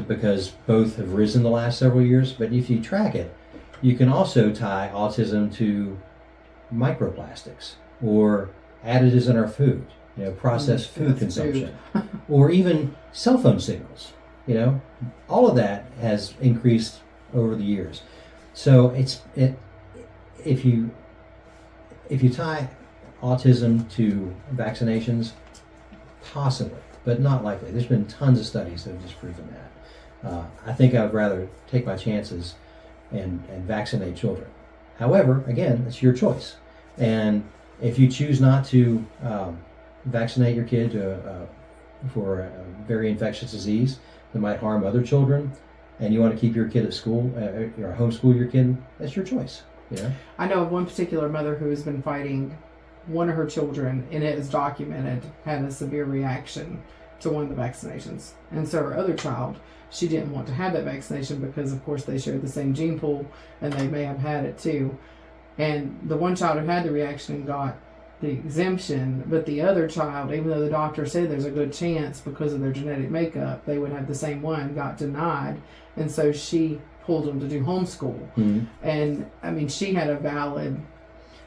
Speaker 2: because both have risen the last several years. But if you track it, you can also tie autism to microplastics or additives in our food, processed food consumption, or even cell phone signals. All of that has increased over the years. So if you tie autism to vaccinations, possibly, but not likely. There's been tons of studies that have disproven that. I think I would rather take my chances and vaccinate children. However, again, it's your choice. And if you choose not to vaccinate your kid for a very infectious disease that might harm other children, and you want to keep your kid at school, or homeschool your kid, that's your choice.
Speaker 1: I know of one particular mother who has been fighting one of her children, and it is documented, had a severe reaction to one of the vaccinations. And so her other child, she didn't want to have that vaccination because, of course, they shared the same gene pool, and they may have had it too. And the one child who had the reaction got the exemption, but the other child, even though the doctor said there's a good chance because of their genetic makeup they would have the same one, got denied. And so she pulled them to do homeschool. Mm-hmm. And I mean, she had a valid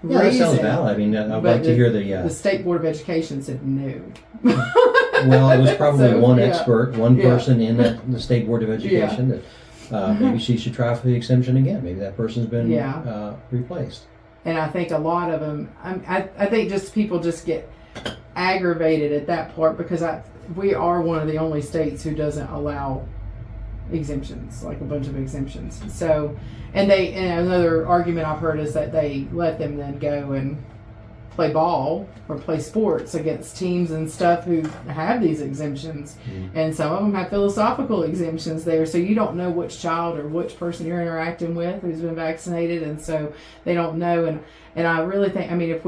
Speaker 1: reason.
Speaker 2: That sounds valid. I mean, I'd like to hear the
Speaker 1: State Board of Education said no.
Speaker 2: Well, it was probably one expert, one person in the State Board of Education that maybe she should try for the exemption again. Maybe that person's been replaced. And
Speaker 1: I think a lot of them, I think just people just get aggravated at that part because we are one of the only states who doesn't allow exemptions, like a bunch of exemptions. So, and another argument I've heard is that they let them then go and play ball or play sports against teams and stuff who have these exemptions. Mm-hmm. And some of them have philosophical exemptions there, so you don't know which child or which person you're interacting with who's been vaccinated, and so they don't know. And I really think, I mean, if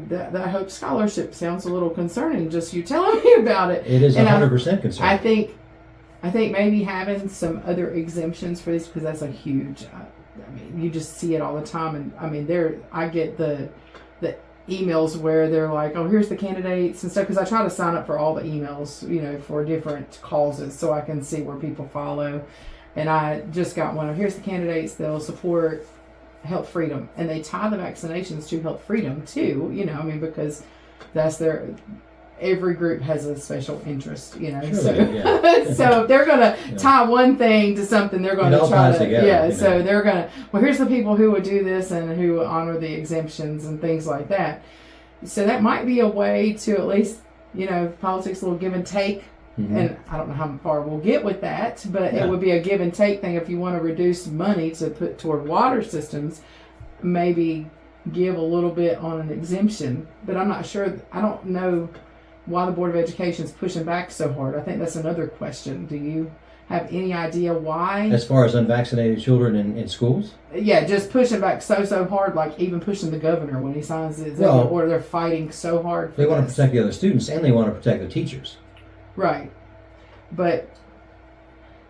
Speaker 1: that Hope Scholarship sounds a little concerning, just you telling me about it.
Speaker 2: It is 100% concerning.
Speaker 1: I think maybe having some other exemptions for this, because that's a huge, I mean, you just see it all the time. And I mean, I get the emails where they're like, oh, here's the candidates and stuff, because I try to sign up for all the emails, for different causes so I can see where people follow. And I just got one of, here's the candidates, they'll support health freedom. And they tie the vaccinations to health freedom too, because that's every group has a special interest,
Speaker 2: Sure,
Speaker 1: so so if they're going to tie one thing to something, they're going to try to together, so they're going to, well, here's the people who would do this and who would honor the exemptions and things like that. So that might be a way to at least, politics, a little give and take. Mm-hmm. And I don't know how far we'll get with that, but it would be a give and take thing. If you want to reduce money to put toward water systems, maybe give a little bit on an exemption. But I'm not sure, I don't know why the Board of Education is pushing back so hard. I think that's another question. Do you have any idea why?
Speaker 2: As far as unvaccinated children in schools?
Speaker 1: Yeah, just pushing back so hard, like even pushing the governor when he signs the executive order. They're fighting so hard for
Speaker 2: They want to protect the other students, and they want to protect the teachers.
Speaker 1: Right. But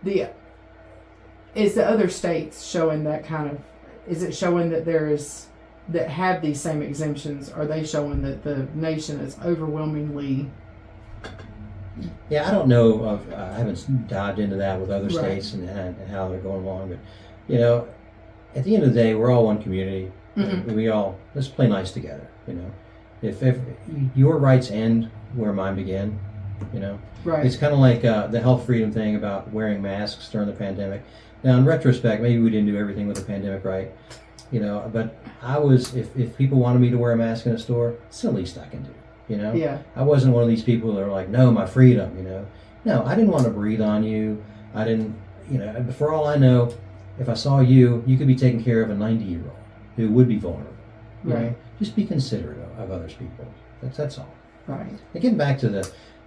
Speaker 1: is the other states showing that kind of, is it showing that that have these same exemptions? Are they showing that the nation is overwhelmingly?
Speaker 2: Yeah, I don't know. I haven't dived into that with other states and how they're going along. But, at the end of the day, we're all one community. Mm-hmm. Let's play nice together. If your rights end where mine begin,
Speaker 1: Right.
Speaker 2: It's kind of like the health freedom thing about wearing masks during the pandemic. Now, in retrospect, maybe we didn't do everything with the pandemic right. But if people wanted me to wear a mask in a store, it's the least I can do,
Speaker 1: Yeah.
Speaker 2: I wasn't one of these people that are like, no, my freedom, No, I didn't want to breathe on you. I didn't, for all I know, if I saw you could be taking care of a 90-year-old who would be vulnerable. Right. Just be considerate of others people. That's all.
Speaker 1: Right.
Speaker 2: And getting back to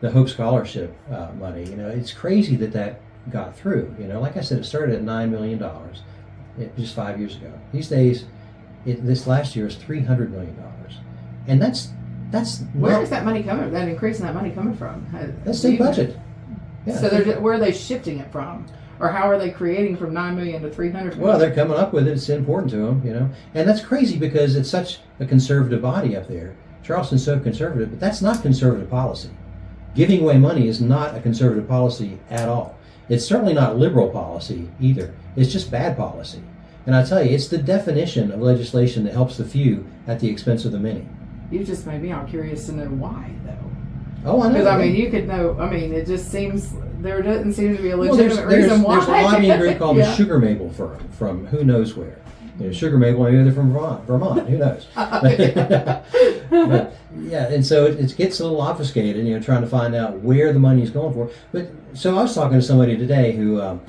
Speaker 2: the Hope Scholarship money, it's crazy that got through. Like I said, it started at $9 million. Just 5 years ago. These days, this last year is $300 million, and that's
Speaker 1: Where is that money coming? That increase in that money coming from?
Speaker 2: That's state budget. Yeah.
Speaker 1: So where are they shifting it from, or how are they creating from $9 million to $300 million?
Speaker 2: Well, they're coming up with it. It's important to them, and that's crazy because it's such a conservative body up there. Charleston's so conservative, but that's not conservative policy. Giving away money is not a conservative policy at all. It's certainly not liberal policy either. It's just bad policy. And I tell you, it's the definition of legislation that helps the few at the expense of the many.
Speaker 1: You just made me all curious to know why, though.
Speaker 2: Oh, I know.
Speaker 1: Because, you could know, it just seems, there doesn't seem to be a legitimate reason why.
Speaker 2: There's a lobbying group called the Sugar Maple firm from who knows where. Sugar Maple, maybe they're from Vermont, who knows. But, yeah, and so it gets a little obfuscated, trying to find out where the money is going for. But so I was talking to somebody today who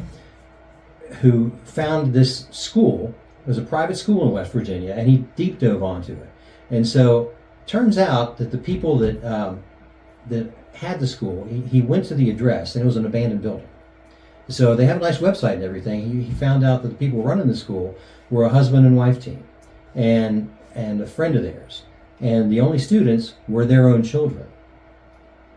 Speaker 2: found this school. It was a private school in West Virginia, and he deep dove onto it. And so turns out that the people that had the school, he went to the address, and it was an abandoned building. So they have a nice website and everything. He found out that the people running the school were a husband and wife team, and a friend of theirs. And the only students were their own children.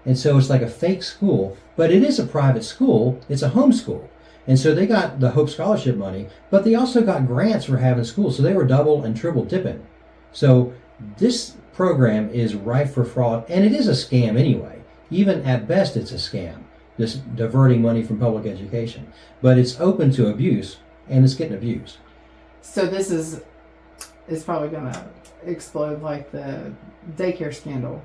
Speaker 2: And so it's like a fake school, but it is a private school. It's a homeschool. And so they got the Hope Scholarship money, but they also got grants for having school. So they were double and triple dipping. So this program is rife for fraud, and it is a scam anyway. Even at best, it's a scam, this diverting money from public education. But it's open to abuse, and it's getting abused.
Speaker 1: So this is probably going to explode like the daycare scandal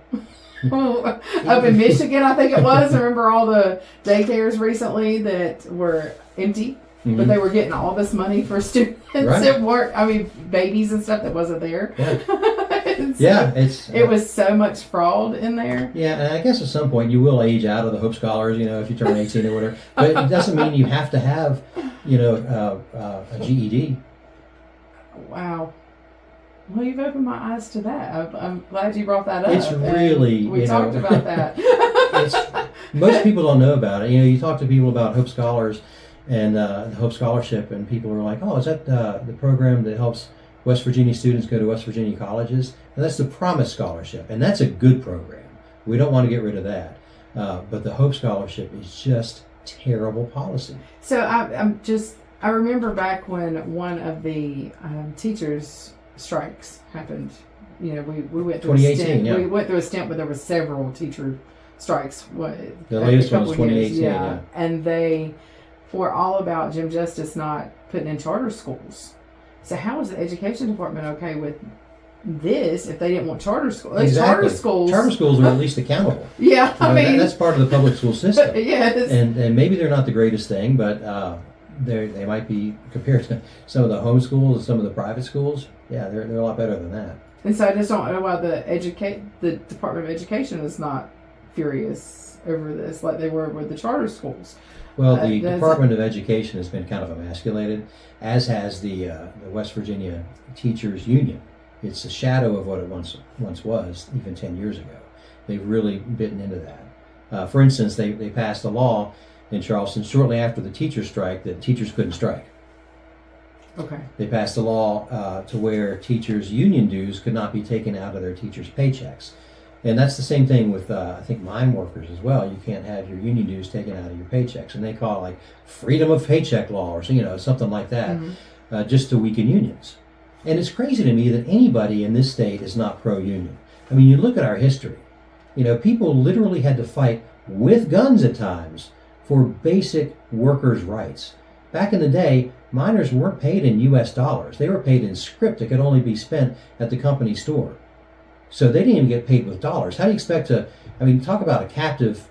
Speaker 1: up in Michigan, I think it was. Remember all the daycares recently that were empty, but they were getting all this money for students that weren't, babies and stuff that wasn't there.
Speaker 2: Yeah.
Speaker 1: It was so much fraud in there.
Speaker 2: Yeah, and I guess at some point you will age out of the Hope Scholars, if you turn 18 or whatever. But it doesn't mean you have to have, a GED.
Speaker 1: Wow. Well, you've opened my eyes to that. I'm glad you brought that up.
Speaker 2: It's really,
Speaker 1: we talked about that.
Speaker 2: Most people don't know about it. You talk to people about Hope Scholars and the Hope Scholarship, and people are like, "Oh, is that the program that helps West Virginia students go to West Virginia colleges?" And that's the Promise Scholarship, and that's a good program. We don't want to get rid of that. But the Hope Scholarship is just terrible policy.
Speaker 1: So I remember back when one of the teachers' strikes happened. We went through
Speaker 2: 2018,
Speaker 1: a stint.
Speaker 2: yeah.
Speaker 1: We went through a stint where there were several teacher strikes.
Speaker 2: The latest one was 2018,
Speaker 1: yeah. And they were all about Jim Justice not putting in charter schools. So how is the education department okay with this if they didn't want charter schools?
Speaker 2: Exactly. Charter schools are at least accountable.
Speaker 1: Yeah,
Speaker 2: that's part of the public school system.
Speaker 1: Yes.
Speaker 2: And maybe they're not the greatest thing, but they might be compared to some of the home schools and some of the private schools. Yeah, they're a lot better than that. And
Speaker 1: so I just don't know why the Department of Education is not furious over this like they were with the charter schools.
Speaker 2: Well, the Department of Education has been kind of emasculated, as has the West Virginia Teachers Union. It's a shadow of what it once was, even 10 years ago. They've really bitten into that. For instance, they passed a law in Charleston shortly after the teacher strike that teachers couldn't strike.
Speaker 1: Okay.
Speaker 2: They passed a law to where teachers' union dues could not be taken out of their teachers' paychecks. And that's the same thing with, I think, mine workers as well. You can't have your union dues taken out of your paychecks. And they call it like freedom of paycheck law or something like that, just to weaken unions. And it's crazy to me that anybody in this state is not pro-union. You look at our history. People literally had to fight with guns at times for basic workers' rights. Back in the day, miners weren't paid in U.S. dollars. They were paid in script that could only be spent at the company store. So they didn't even get paid with dollars. How do you expect to, talk about a captive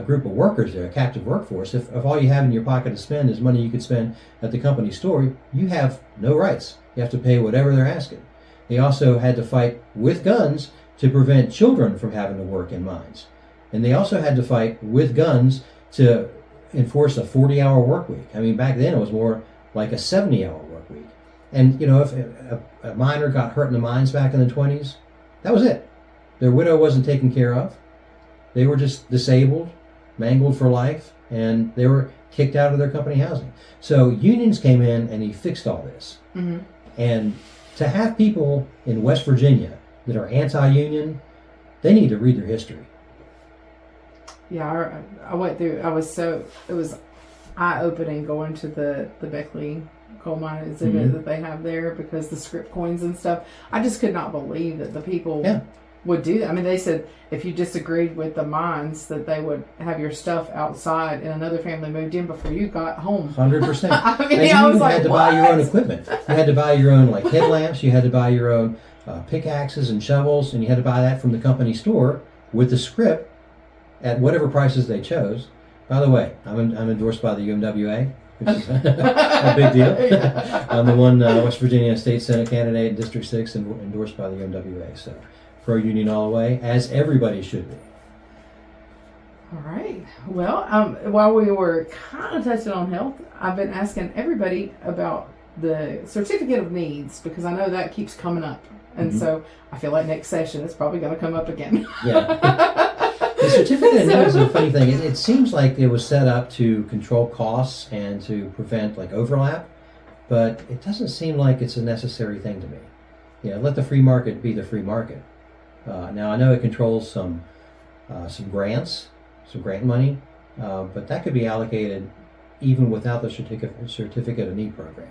Speaker 2: group of workers there, a captive workforce. If all you have in your pocket to spend is money you could spend at the company store, you have no rights. You have to pay whatever they're asking. They also had to fight with guns to prevent children from having to work in mines. And they also had to fight with guns to enforce a 40-hour work week. Back then it was more like a 70-hour work week. And, if a miner got hurt in the mines back in the 20s, that was it. Their widow wasn't taken care of. They were just disabled, mangled for life, and they were kicked out of their company housing. So unions came in and he fixed all this. And to have people in West Virginia that are anti-union, they need to read their history.
Speaker 1: Yeah, I went through. It was eye-opening going to the Beckley coal mine exhibit that they have there, because the script coins and stuff. I just could not believe that the people would do that. I mean, they said if you disagreed with the mines, that they would have your stuff outside, and another family moved in before you got home.
Speaker 2: 100%.
Speaker 1: I mean,
Speaker 2: and
Speaker 1: I
Speaker 2: you
Speaker 1: was like,
Speaker 2: had to buy your own equipment. You had to buy your own like headlamps. You had to buy your own pickaxes and shovels, and you had to buy that from the company store with the script at whatever prices they chose. By the way, I'm endorsed by the UMWA, which is a big deal.
Speaker 1: Yeah.
Speaker 2: I'm the one West Virginia State Senate candidate in District 6 and endorsed by the UMWA. So pro-union all the way, as everybody should be.
Speaker 1: All right. Well, while we were kind of touching on health, I've been asking everybody about the certificate of needs, because I know that keeps coming up. And so I feel like next session it's probably going to come up again.
Speaker 2: Yeah. The certificate of needs is a funny thing. It seems like it was set up to control costs and to prevent like overlap, but it doesn't seem like it's a necessary thing to me. Let the free market be the free market. Now I know it controls some grants, some grant money, but that could be allocated even without the certificate of need program.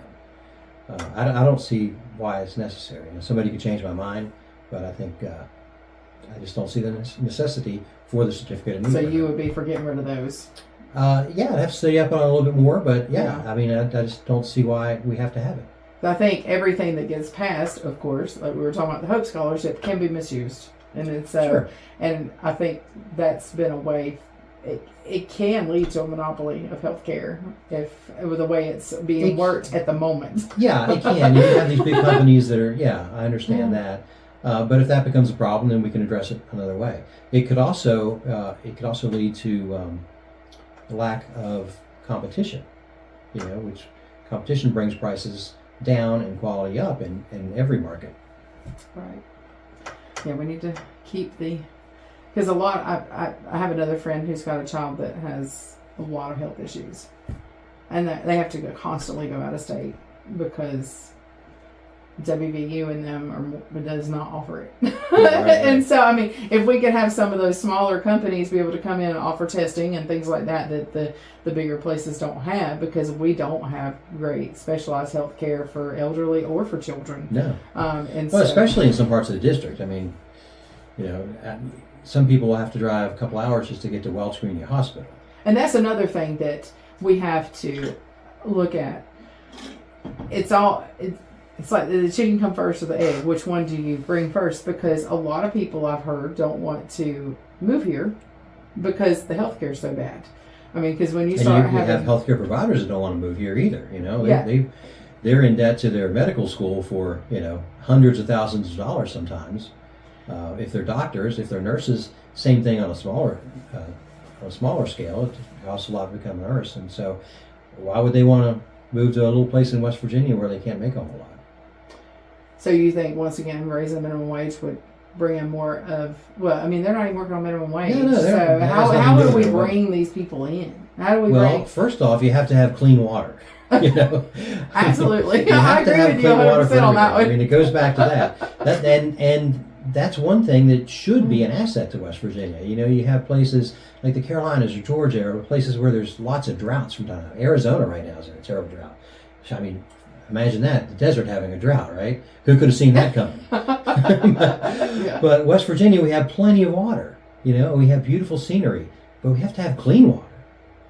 Speaker 2: I don't see why it's necessary. Somebody could change my mind, but I think I just don't see the necessity for the certificate of need.
Speaker 1: So
Speaker 2: program.
Speaker 1: you would be for getting rid of those?
Speaker 2: Yeah, I'd have to study up on it a little bit more, but yeah. I mean, I just don't see why we have to have it.
Speaker 1: I think everything that gets passed, of course, like we were talking about the Hope Scholarship, can be misused. And it's
Speaker 2: Sure.
Speaker 1: And I think that's been a way. It can lead to a monopoly of healthcare with the way it's being worked at the moment.
Speaker 2: Yeah, it can. You have these big companies that are. Yeah, I understand that. But if that becomes a problem, then we can address it another way. It could also lead to a lack of competition. Which competition brings prices down and quality up in every market.
Speaker 1: Right. Yeah, we need to keep because I have another friend who's got a child that has a lot of health issues, and that they have to constantly go out of state because WVU and them does not offer it. Right. And so, I mean, if we could have some of those smaller companies be able to come in and offer testing and things like that the bigger places don't have, because we don't have great specialized health care for elderly or for children.
Speaker 2: No.
Speaker 1: And
Speaker 2: well, especially in some parts of the district. I mean, some people will have to drive a couple hours just to get to Welch Community Hospital.
Speaker 1: And that's another thing that we have to look at. It's like the chicken come first or the egg. Which one do you bring first? Because a lot of people I've heard don't want to move here because the healthcare is so bad. I mean, because when you start
Speaker 2: you have healthcare providers that don't want to move here either.
Speaker 1: Yeah.
Speaker 2: They're in debt to their medical school for hundreds of thousands of dollars sometimes. If they're doctors, if they're nurses, same thing on a smaller scale. It costs a lot to become a nurse, and so why would they want to move to a little place in West Virginia where they can't make a whole lot?
Speaker 1: So you think, once again, raising minimum wage would bring in more of... Well, I mean, they're not even working on minimum wage.
Speaker 2: No,
Speaker 1: so how do we bring these people in? How do we
Speaker 2: Well, first off, you have to have clean water.
Speaker 1: Absolutely.
Speaker 2: You have
Speaker 1: I
Speaker 2: to
Speaker 1: agree
Speaker 2: have
Speaker 1: with you
Speaker 2: clean water for
Speaker 1: 100% on that
Speaker 2: everybody.
Speaker 1: one.
Speaker 2: I mean, it goes back to that. And that's one thing that should be an asset to West Virginia. You have places like the Carolinas or Georgia, or places where there's lots of droughts from time to time. Arizona right now is in a terrible drought. So, I mean, imagine that, the desert having a drought, right? Who could have seen that coming? But West Virginia, we have plenty of water. We have beautiful scenery, but we have to have clean water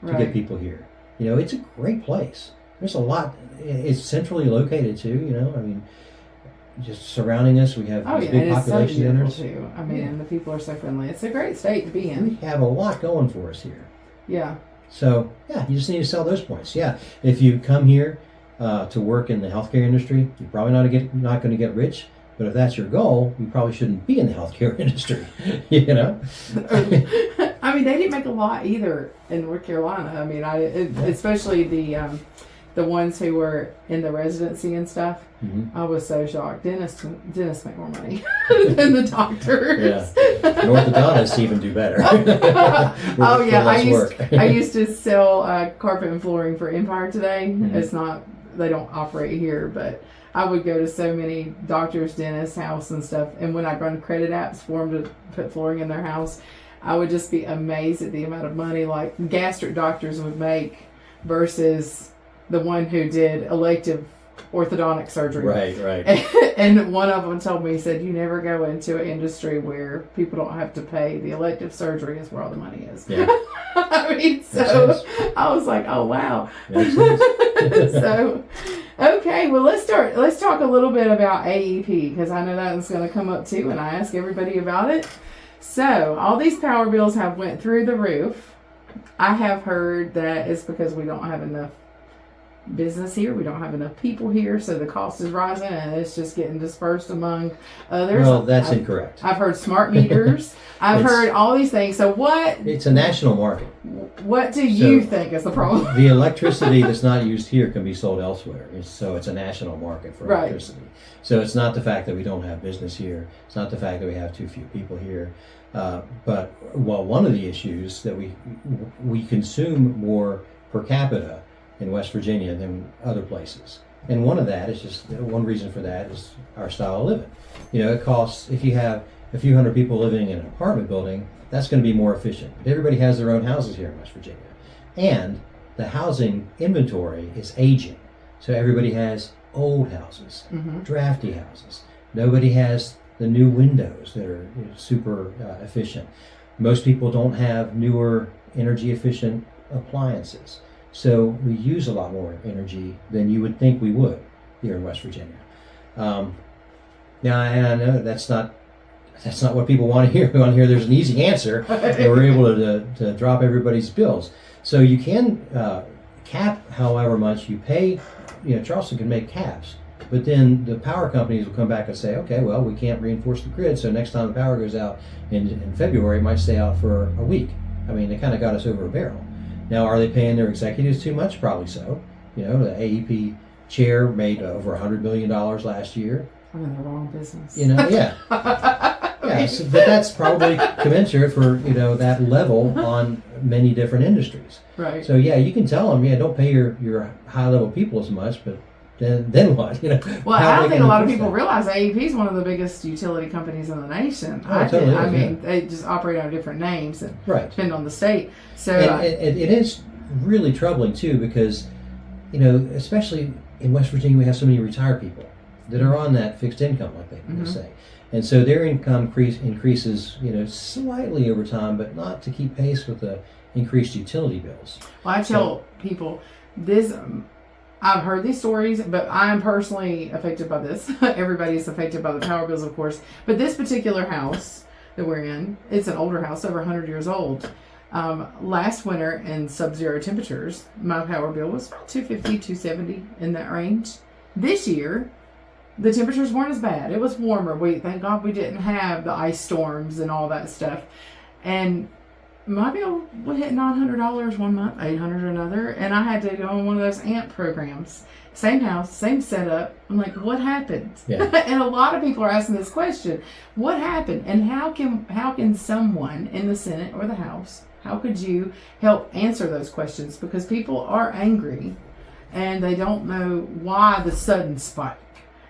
Speaker 2: to get people here. It's a great place. There's a lot. It's centrally located too. I mean, just surrounding us, we have these big population centers.
Speaker 1: Too. I mean, the people are so friendly. It's a great state to be in.
Speaker 2: We have a lot going for us here.
Speaker 1: Yeah.
Speaker 2: So you just need to sell those points. Yeah, if you come here to work in the healthcare industry, you're probably not going to get rich. But if that's your goal, you probably shouldn't be in the healthcare industry.
Speaker 1: I mean, they didn't make a lot either in North Carolina. I mean, especially the ones who were in the residency and stuff. Mm-hmm. I was so shocked. Dentists make more money than the doctors.
Speaker 2: Yeah, orthodontists even do better.
Speaker 1: I used to sell carpet and flooring for Empire Today. Mm-hmm. It's not they don't operate here, but I would go to so many doctors, dentists, house and stuff. And when I run credit apps for them to put flooring in their house, I would just be amazed at the amount of money like gastric doctors would make versus the one who did elective orthodontic surgery.
Speaker 2: Right.
Speaker 1: And one of them told me, he said, you never go into an industry where people don't have to pay. The elective surgery is where all the money is.
Speaker 2: Yeah.
Speaker 1: I mean, so I was like, oh, wow. So, okay, well, let's talk a little bit about AEP, because I know that's going to come up too, and I ask everybody about it. So, all these power bills have went through the roof. I have heard that it's because we don't have enough business here. We don't have enough people here, so the cost is rising and it's just getting dispersed among others.
Speaker 2: Well, that's incorrect.
Speaker 1: I've heard smart meters. I've heard all these things. So what?
Speaker 2: It's a national market.
Speaker 1: What do you think is the problem?
Speaker 2: The electricity that's not used here can be sold elsewhere. So it's a national market for electricity. So it's not the fact that we don't have business here. It's not the fact that we have too few people here. But one of the issues that we consume more per capita in West Virginia than other places. And one reason for that is our style of living. It costs, if you have a few hundred people living in an apartment building, that's going to be more efficient. But everybody has their own houses here in West Virginia. And the housing inventory is aging. So everybody has old houses, drafty houses. Nobody has the new windows that are super efficient. Most people don't have newer energy efficient appliances. So we use a lot more energy than you would think we would here in West Virginia. Now, and I know that's not what people want to hear. We want to hear there's an easy answer, and we're able to drop everybody's bills. So you can cap however much you pay. Charleston can make caps, but then the power companies will come back and say, okay, well, we can't reinforce the grid, so next time the power goes out in February, it might stay out for a week. I mean, they kind of got us over a barrel. Now, are they paying their executives too much? Probably so. The AEP chair made over $100 million last year.
Speaker 1: I'm in the wrong business.
Speaker 2: Yeah. But that's probably commensurate for, that level on many different industries.
Speaker 1: Right.
Speaker 2: So, you can tell them, don't pay your high-level people as much, but then what?
Speaker 1: Well, I don't think a lot of people realize AEP is one of the biggest utility companies in the nation. They just operate under different names and depend on the state. So
Speaker 2: it is really troubling too, because especially in West Virginia, we have so many retired people that are on that fixed income, like they say, and so their income increases slightly over time, but not to keep pace with the increased utility bills.
Speaker 1: Well, I tell people this. I've heard these stories, but I'm personally affected by this. Everybody's affected by the power bills, of course. But this particular house that we're in, it's an older house, over 100 years old. Last winter in sub-zero temperatures, my power bill was $250, $270 in that range. This year, the temperatures weren't as bad. It was warmer. Thank God we didn't have the ice storms and all that stuff. And my bill would hit $900 one month, $800 another, and I had to go on one of those AMP programs. Same house, same setup. I'm like, what happened?
Speaker 2: Yeah.
Speaker 1: And a lot of people are asking this question: what happened? And how can someone in the Senate or the House, how could you help answer those questions? Because people are angry, and they don't know why the sudden spike,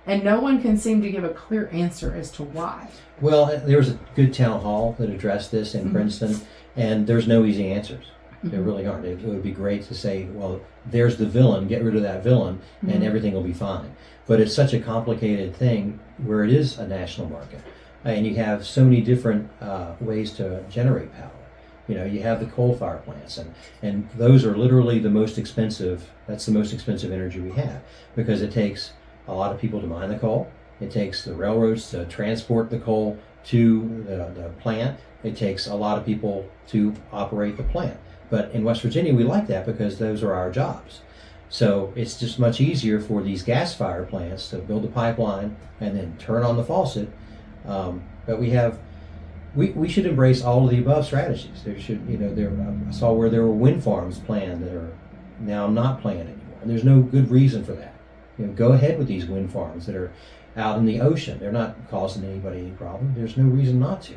Speaker 1: and no one can seem to give a clear answer as to why.
Speaker 2: Well, there was a good town hall that addressed this in Princeton. And there's no easy answers. There really aren't. It would be great to say, well, there's the villain, get rid of that villain, and everything will be fine. But it's such a complicated thing where it is a national market. And you have so many different ways to generate power. You have the coal-fired plants, and those are literally the most expensive. That's the most expensive energy we have, because it takes a lot of people to mine the coal. It takes the railroads to transport the coal to the plant. It takes a lot of people to operate the plant. But in West Virginia, we like that because those are our jobs. So it's just much easier for these gas-fired plants to build a pipeline and then turn on the faucet. But we should embrace all of the above strategies. There should, I saw where there were wind farms planned that are now not planned anymore. And there's no good reason for that. Go ahead with these wind farms that are out in the ocean. They're not causing anybody any problem. There's no reason not to.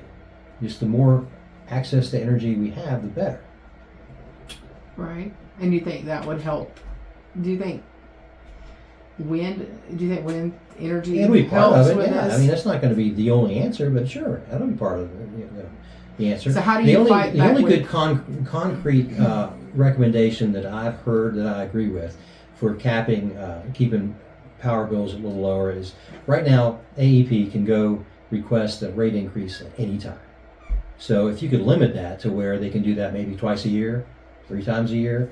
Speaker 2: Just the more access to energy we have, the better.
Speaker 1: Right. And you think that would help? Do you think wind? Do you think wind energy
Speaker 2: It'll be part
Speaker 1: helps
Speaker 2: of it.
Speaker 1: with
Speaker 2: Yeah,
Speaker 1: this?
Speaker 2: I mean that's not going to be the only answer, but sure, that'll be part of the answer.
Speaker 1: So how do you fight
Speaker 2: the
Speaker 1: back
Speaker 2: only
Speaker 1: with-
Speaker 2: good concrete recommendation that I've heard that I agree with for capping, keeping power bills a little lower is right now AEP can go request a rate increase at any time. So if you could limit that to where they can do that maybe twice a year, 3 times a year,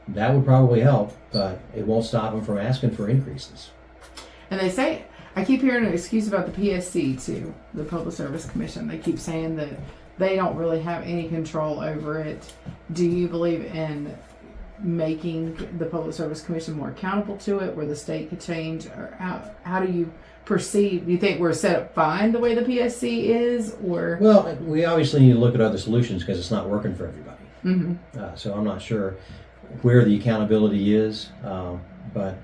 Speaker 2: that would probably help, but it won't stop them from asking for increases.
Speaker 1: And they say, I keep hearing an excuse about the PSC too, the Public Service Commission. They keep saying that they don't really have any control over it. Do you believe in making the Public Service Commission more accountable to it, where the state could change? Or how do you perceive? Do you think we're set up fine the way the PSC is, or?
Speaker 2: Well, we obviously need to look at other solutions because it's not working for everybody.
Speaker 1: Mm-hmm.
Speaker 2: So I'm not sure where the accountability is, but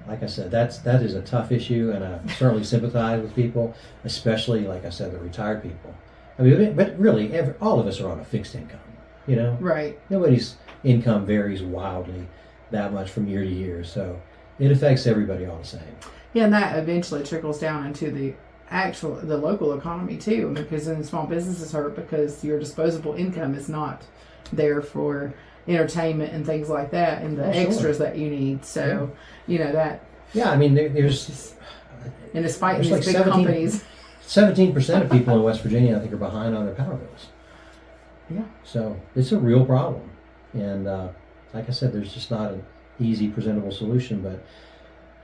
Speaker 2: like I said, that is a tough issue, and I certainly sympathize with people, especially, like I said, the retired people. I mean, but really, all of us are on a fixed income, you know?
Speaker 1: Right.
Speaker 2: Nobody's income varies wildly that much from year to year, so it affects everybody all the same.
Speaker 1: Yeah, and that eventually trickles down into the local economy too, because then small businesses hurt because your disposable income is not there for entertainment and things like that, and the extras that you need. So, you know that.
Speaker 2: Yeah, I mean, there's.
Speaker 1: And despite these
Speaker 2: like
Speaker 1: big companies.
Speaker 2: 17% of people in West Virginia, I think, are behind on their power bills.
Speaker 1: Yeah.
Speaker 2: So it's a real problem, and like I said, there's just not an easy, presentable solution. But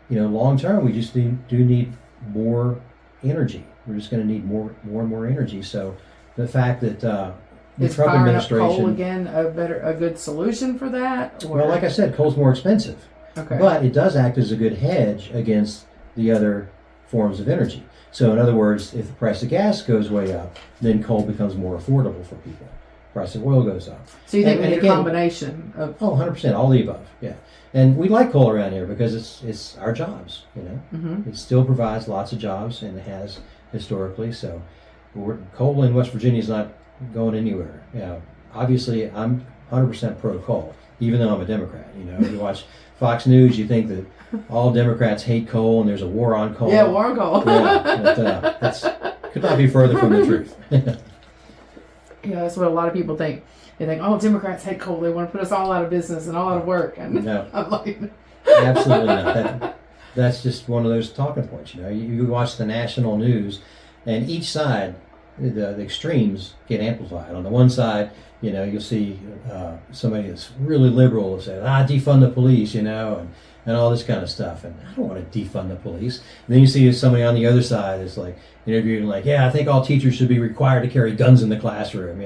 Speaker 2: long term, we just do need more energy. We're just going to need more and more energy. So the fact that the
Speaker 1: Is
Speaker 2: Trump
Speaker 1: firing
Speaker 2: administration,
Speaker 1: up coal again a good solution for that? Or?
Speaker 2: well, like I said, coal's more expensive, but it does act as a good hedge against the other forms of energy. So in other words, if the price of gas goes way up, then coal becomes more affordable for people. Price of oil goes up.
Speaker 1: So you think we need
Speaker 2: again,
Speaker 1: a combination of?
Speaker 2: Oh, 100%, all the above, yeah. And we like coal around here because it's our jobs,
Speaker 1: Mm-hmm.
Speaker 2: It still provides lots of jobs, and it has historically. So coal in West Virginia is not going anywhere. Obviously, I'm 100% pro coal, even though I'm a Democrat. If you watch Fox News, you think that all Democrats hate coal and there's a war on coal.
Speaker 1: Yeah, war on coal.
Speaker 2: Yeah, but could not be further from the truth.
Speaker 1: Yeah, that's what a lot of people think. They think, oh, Democrats hate coal. They want to put us all out of business and all out of work. And
Speaker 2: No.
Speaker 1: I'm like,
Speaker 2: Absolutely not. That's just one of those talking points. You watch the national news, and each side, the extremes get amplified. On the one side, you'll see somebody that's really liberal will say, defund the police, and all this kind of stuff. And I don't want to defund the police. And then you see somebody on the other side is like interviewing, like, yeah, I think all teachers should be required to carry guns in the classroom.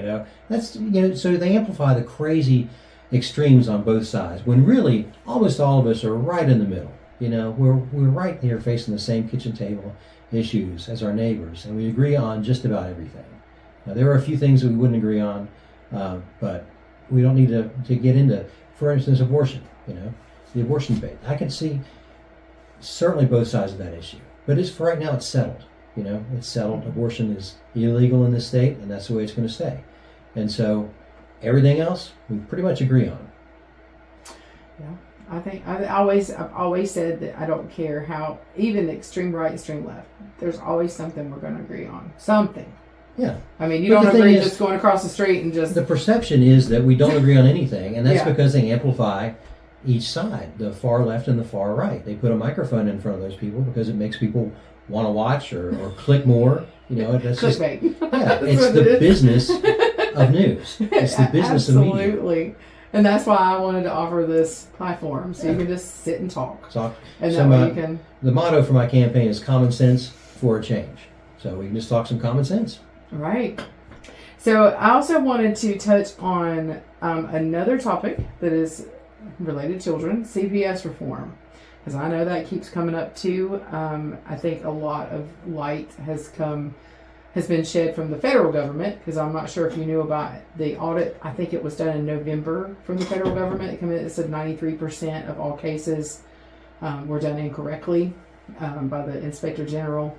Speaker 2: That's so they amplify the crazy extremes on both sides. When really, almost all of us are right in the middle. We're right here facing the same kitchen table issues as our neighbors, and we agree on just about everything. Now, there are a few things that we wouldn't agree on, but we don't need to get into, for instance, abortion. The abortion debate. I can see certainly both sides of that issue, but for right now, it's settled. It's settled. Abortion is illegal in this state, and that's the way it's going to stay. And so, everything else we pretty much agree on.
Speaker 1: yeah. I think I've always said that I don't care how, even extreme right, extreme left, there's always something we're going to agree on. Something.
Speaker 2: Yeah.
Speaker 1: I mean, you
Speaker 2: But
Speaker 1: don't
Speaker 2: the
Speaker 1: agree
Speaker 2: thing is,
Speaker 1: just going across the street and just.
Speaker 2: the perception is that we don't agree on anything, and that's
Speaker 1: Yeah.
Speaker 2: because they amplify each side, the far left and the far right. They put a microphone in front of those people because it makes people want to watch or click more. That's just,
Speaker 1: clickbait.
Speaker 2: yeah,
Speaker 1: That's
Speaker 2: it's
Speaker 1: what
Speaker 2: the
Speaker 1: it is.
Speaker 2: business of news. It's the business of media.
Speaker 1: Absolutely. And that's why I wanted to offer this platform, so you can just sit and talk. And that way you can.
Speaker 2: The motto for my campaign is common sense for a change. So we can just talk some common sense.
Speaker 1: Right. So I also wanted to touch on another topic that is related to children, CPS reform. Because I know that keeps coming up too. I think a lot of light has been shed from the federal government, because I'm not sure if you knew about the audit. I think it was done in November from the federal government. It said 93% of all cases were done incorrectly by the inspector general.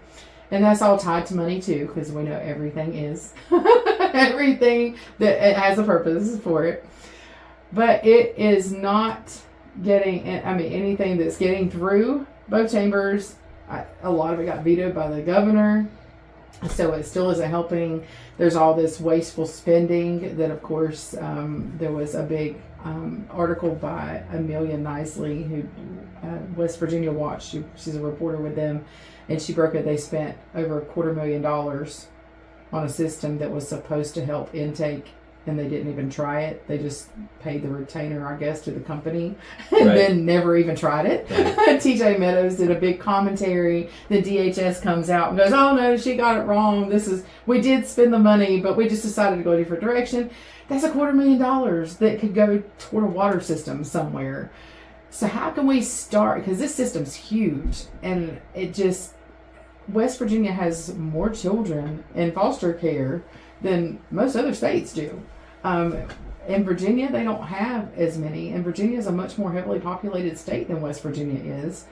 Speaker 1: And that's all tied to money too, because we know everything is. Everything that it has a purpose for it. But it is not getting, anything that's getting through both chambers. A lot of it got vetoed by the governor, so it still isn't helping. There's all this wasteful spending that, of course, there was a big article by Amelia Knisley, who West Virginia Watch. She's a reporter with them, and she broke it. They spent over $250,000 on a system that was supposed to help intake, and they didn't even try it. They just paid the retainer, I guess, to the company, and then never even tried it. Right. TJ Meadows did a big commentary. Then DHS comes out and goes, "Oh no, she got it wrong. We did spend the money, but we just decided to go a different direction." That's $250,000 that could go toward a water system somewhere. So how can we start? Because this system's huge, and West Virginia has more children in foster care than most other states do. In Virginia, they don't have as many, and Virginia is a much more heavily populated state than West Virginia is.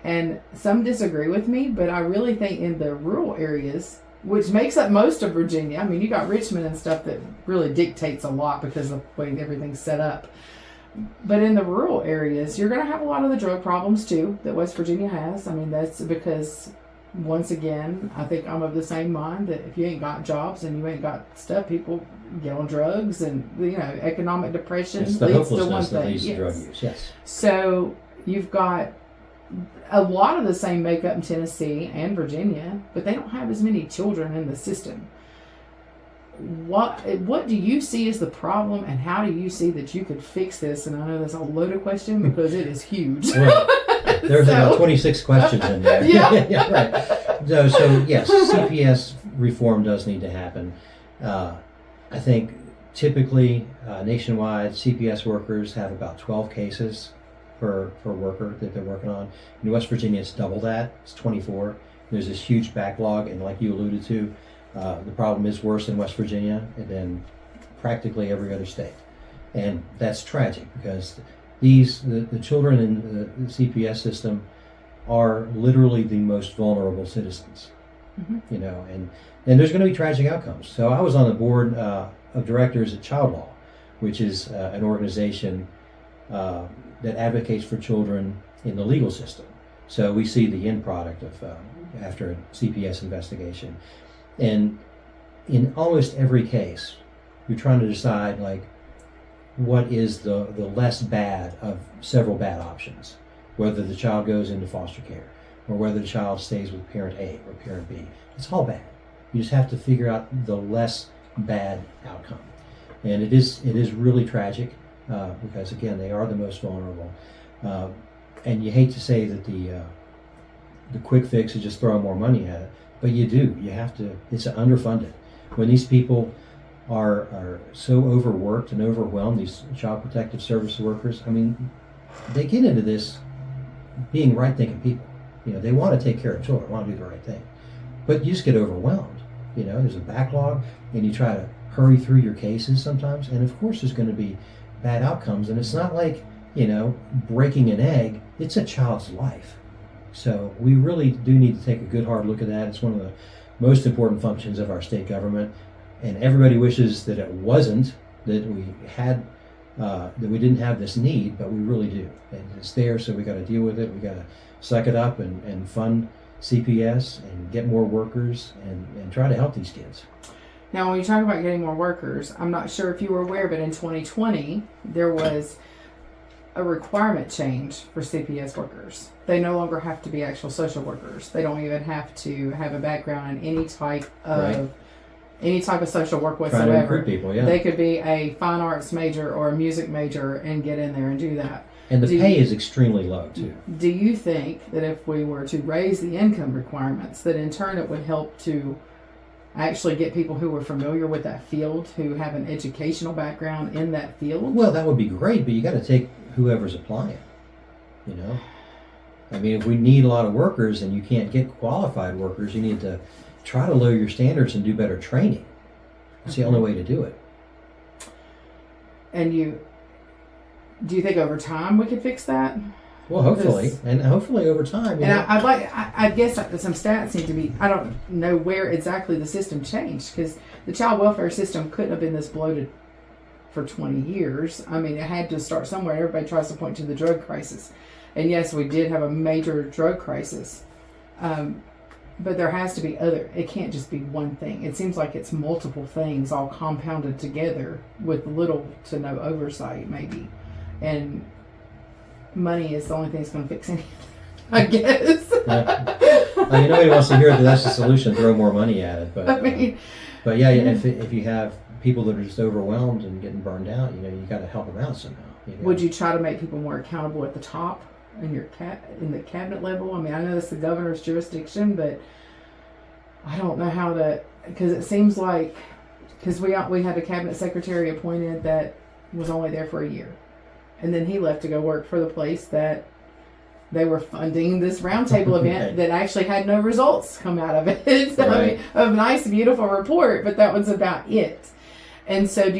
Speaker 1: And some disagree with me, but I really think in the rural areas, which makes up most of Virginia, I mean, you got Richmond and stuff that really dictates a lot because of the way everything's set up. But in the rural areas, you're going to have a lot of the drug problems too that West Virginia has. I mean, that's because, once again, I think I'm of the same mind that if you ain't got jobs and you ain't got stuff, people get on drugs, and economic depression
Speaker 2: it's the
Speaker 1: leads to one
Speaker 2: hopelessness that
Speaker 1: thing.
Speaker 2: leads to drug use. Yes.
Speaker 1: So you've got a lot of the same makeup in Tennessee and Virginia, but they don't have as many children in the system. What do you see as the problem, and how do you see that you could fix this? And I know that's a loaded question because it is huge.
Speaker 2: Well, there's about 26 questions in there.
Speaker 1: Yeah.
Speaker 2: Right. So yes, CPS reform does need to happen. I think typically nationwide, CPS workers have about 12 cases per worker that they're working on. In West Virginia, it's double that. It's 24. There's this huge backlog, and like you alluded to, the problem is worse in West Virginia than practically every other state. And that's tragic because the children in the CPS system are literally the most vulnerable citizens. Mm-hmm. And there's going to be tragic outcomes. So I was on the board of directors at Child Law, which is an organization that advocates for children in the legal system. So we see the end product of after a CPS investigation. And in almost every case, you're trying to decide, like, what is the less bad of several bad options, whether the child goes into foster care or whether the child stays with parent A or parent B. It's all bad. You just have to figure out the less bad outcome. And it is really tragic because, again, they are the most vulnerable. And you hate to say that the quick fix is just throwing more money at it, but you do. You have to. It's underfunded. When these people are so overworked and overwhelmed, these child protective service workers, I mean, they get into this being right-thinking people. They want to take care of children, want to do the right thing. But you just get overwhelmed. There's a backlog, and you try to hurry through your cases sometimes, and of course there's going to be bad outcomes. And it's not like, breaking an egg. It's a child's life. So we really do need to take a good hard look at that. It's one of the most important functions of our state government, and everybody wishes that it wasn't, that we had, that we didn't have this need, but we really do. And it's there, so we got to deal with it. We got to suck it up and fund CPS and get more workers and try to help these kids.
Speaker 1: Now, when you talk about getting more workers, I'm not sure if you were aware, but in 2020, there was a requirement change for CPS workers. They no longer have to be actual social workers. They don't even have to have a background in any type of social work whatsoever.
Speaker 2: Trying to recruit people, yeah.
Speaker 1: They could be a fine arts major or a music major and get in there and do that.
Speaker 2: And the pay is extremely low, too.
Speaker 1: Do you think that if we were to raise the income requirements, that in turn it would help to actually get people who are familiar with that field, who have an educational background in that field?
Speaker 2: Well, that would be great, but you got to take whoever's applying. I mean, if we need a lot of workers and you can't get qualified workers, you need to try to lower your standards and do better training. It's the only way to do it.
Speaker 1: And do you think over time we could fix that?
Speaker 2: Well, hopefully, and hopefully over time.
Speaker 1: And I guess some stats need to be. I don't know where exactly the system changed, because the child welfare system couldn't have been this bloated for 20 years. I mean, it had to start somewhere. Everybody tries to point to the drug crisis. And yes, we did have a major drug crisis. But there has to be it can't just be one thing. It seems like it's multiple things all compounded together with little to no oversight, maybe. And money is the only thing that's going to fix anything, I guess.
Speaker 2: Nobody wants to hear that that's the solution, throw more money at it. But
Speaker 1: I mean,
Speaker 2: but yeah, if you have people that are just overwhelmed and getting burned out, you got to help them out somehow.
Speaker 1: Would you try to make people more accountable at the top in in the cabinet level? I mean, I know it's the governor's jurisdiction, but I don't know how to, because it seems like, because we had a cabinet secretary appointed that was only there for a year, and then he left to go work for the place that they were funding this roundtable event that actually had no results come out of it. So,
Speaker 2: right.
Speaker 1: I mean, a nice, beautiful report, but that was about it. And so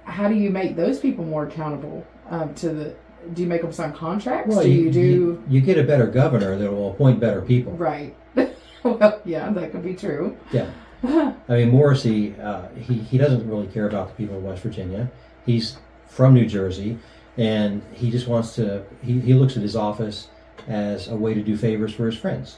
Speaker 1: how do you make those people more accountable do you make them sign contracts?
Speaker 2: Well, you get a better governor that will appoint better people.
Speaker 1: Right. Well, yeah, that could be true.
Speaker 2: Yeah. I mean, Morrissey, he doesn't really care about the people of West Virginia. He's from New Jersey, and he just wants to, he looks at his office as a way to do favors for his friends.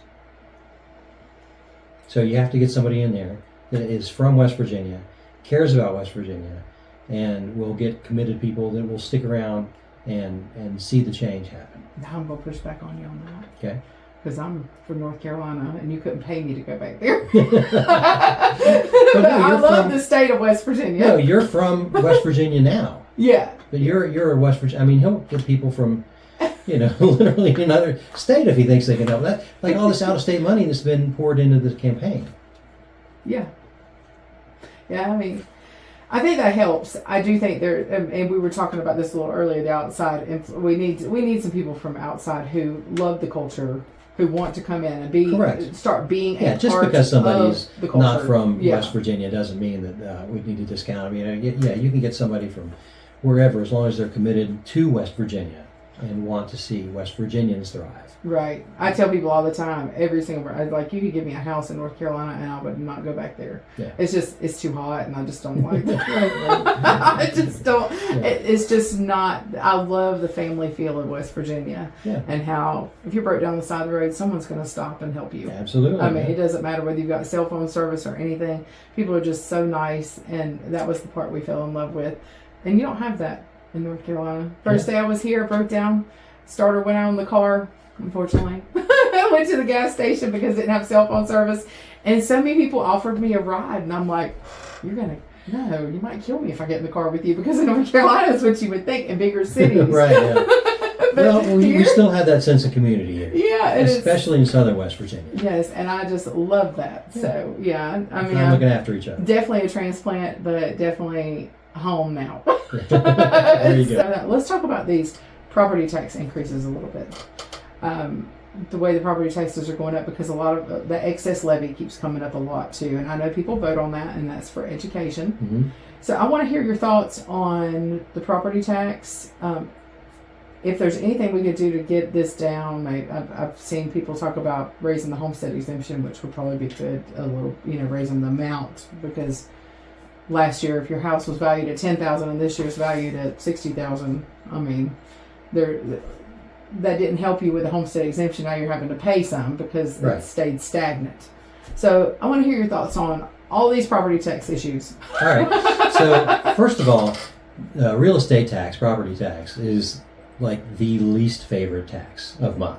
Speaker 2: So you have to get somebody in there that is from West Virginia, cares about West Virginia, and will get committed people that will stick around and see the change happen.
Speaker 1: Now I'm going to push back on you on that.
Speaker 2: Okay.
Speaker 1: Because I'm from North Carolina, and you couldn't pay me to go back there. I love the state of West Virginia.
Speaker 2: No, you're from West Virginia now.
Speaker 1: Yeah.
Speaker 2: But you're a West Virginia. I mean, he'll get people from, literally another state if he thinks they can help. That, like all this out-of-state money that's been poured into the campaign.
Speaker 1: Yeah. Yeah, I mean, I think that helps. I do think and we were talking about this a little earlier, the outside. We need some people from outside who love the culture, who want to come in and start being a
Speaker 2: just
Speaker 1: part
Speaker 2: because somebody's
Speaker 1: of the culture.
Speaker 2: not from West Virginia doesn't mean that we need to discount. I mean, you can get somebody from wherever as long as they're committed to West Virginia and want to see West Virginians thrive. Right.
Speaker 1: I tell people all the time, every single, like, you could give me a house in North Carolina and I would not go back there. Yeah. It's too hot and I just don't like it. I just don't, it's just not, I love the family feel of West Virginia and how, if you broke down the side of the road, someone's going to stop and help you.
Speaker 2: Absolutely.
Speaker 1: I mean, it doesn't matter whether you've got cell phone service or anything. People are just so nice, and that was the part we fell in love with. And you don't have that in North Carolina. First day I was here, broke down, starter went out in the car, unfortunately. I went to the gas station because it didn't have cell phone service. And so many people offered me a ride. And I'm like, you might kill me if I get in the car with you, because in North Carolina is what you would think in bigger cities.
Speaker 2: Right, yeah. Well, we still have that sense of community here.
Speaker 1: Yeah.
Speaker 2: Especially in southern West Virginia.
Speaker 1: Yes, and I just love that. Yeah. So, yeah. I mean,
Speaker 2: I'm looking after each other.
Speaker 1: Definitely a transplant, but definitely home now.
Speaker 2: There you go.
Speaker 1: So, let's talk about these property tax increases a little bit. The way the property taxes are going up, because a lot of the excess levy keeps coming up a lot too, and I know people vote on that, and that's for education. Mm-hmm. So I want to hear your thoughts on the property tax. If there's anything we could do to get this down, I've seen people talk about raising the homestead exemption, which would probably be good, a little, raising the amount, because last year, if your house was valued at $10,000 and this year's valued at $60,000, I mean, that didn't help you with the homestead exemption. Now you're having to pay some because it stayed stagnant. So I want to hear your thoughts on all these property tax issues.
Speaker 2: All right. So first of all, real estate tax, property tax, is like the least favorite tax of mine.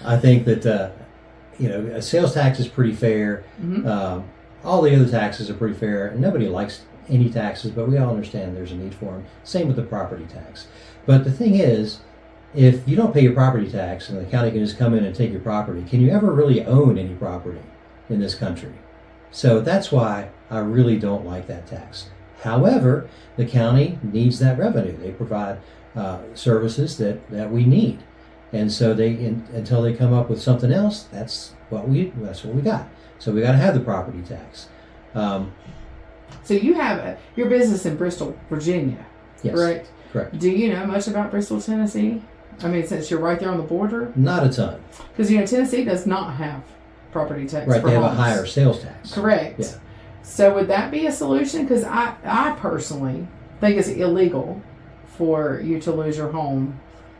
Speaker 2: I think that a sales tax is pretty fair. Mm-hmm. All the other taxes are pretty fair, and nobody likes any taxes, but we all understand there's a need for them. Same with the property tax. But the thing is, if you don't pay your property tax and the county can just come in and take your property, can you ever really own any property in this country? So that's why I really don't like that tax. However, the county needs that revenue. They provide services that we need. And so until they come up with something else, that's what we got. So we got to have the property tax.
Speaker 1: So you have your business in Bristol, Virginia,
Speaker 2: yes,
Speaker 1: correct?
Speaker 2: Correct.
Speaker 1: Do you know much about Bristol, Tennessee? I mean, since you're right there on the border?
Speaker 2: Not a ton.
Speaker 1: Because, Tennessee does not have property tax for
Speaker 2: they have
Speaker 1: homes.
Speaker 2: A higher sales tax.
Speaker 1: Correct. Yeah. So would that be a solution? Because I personally think it's illegal for you to lose your home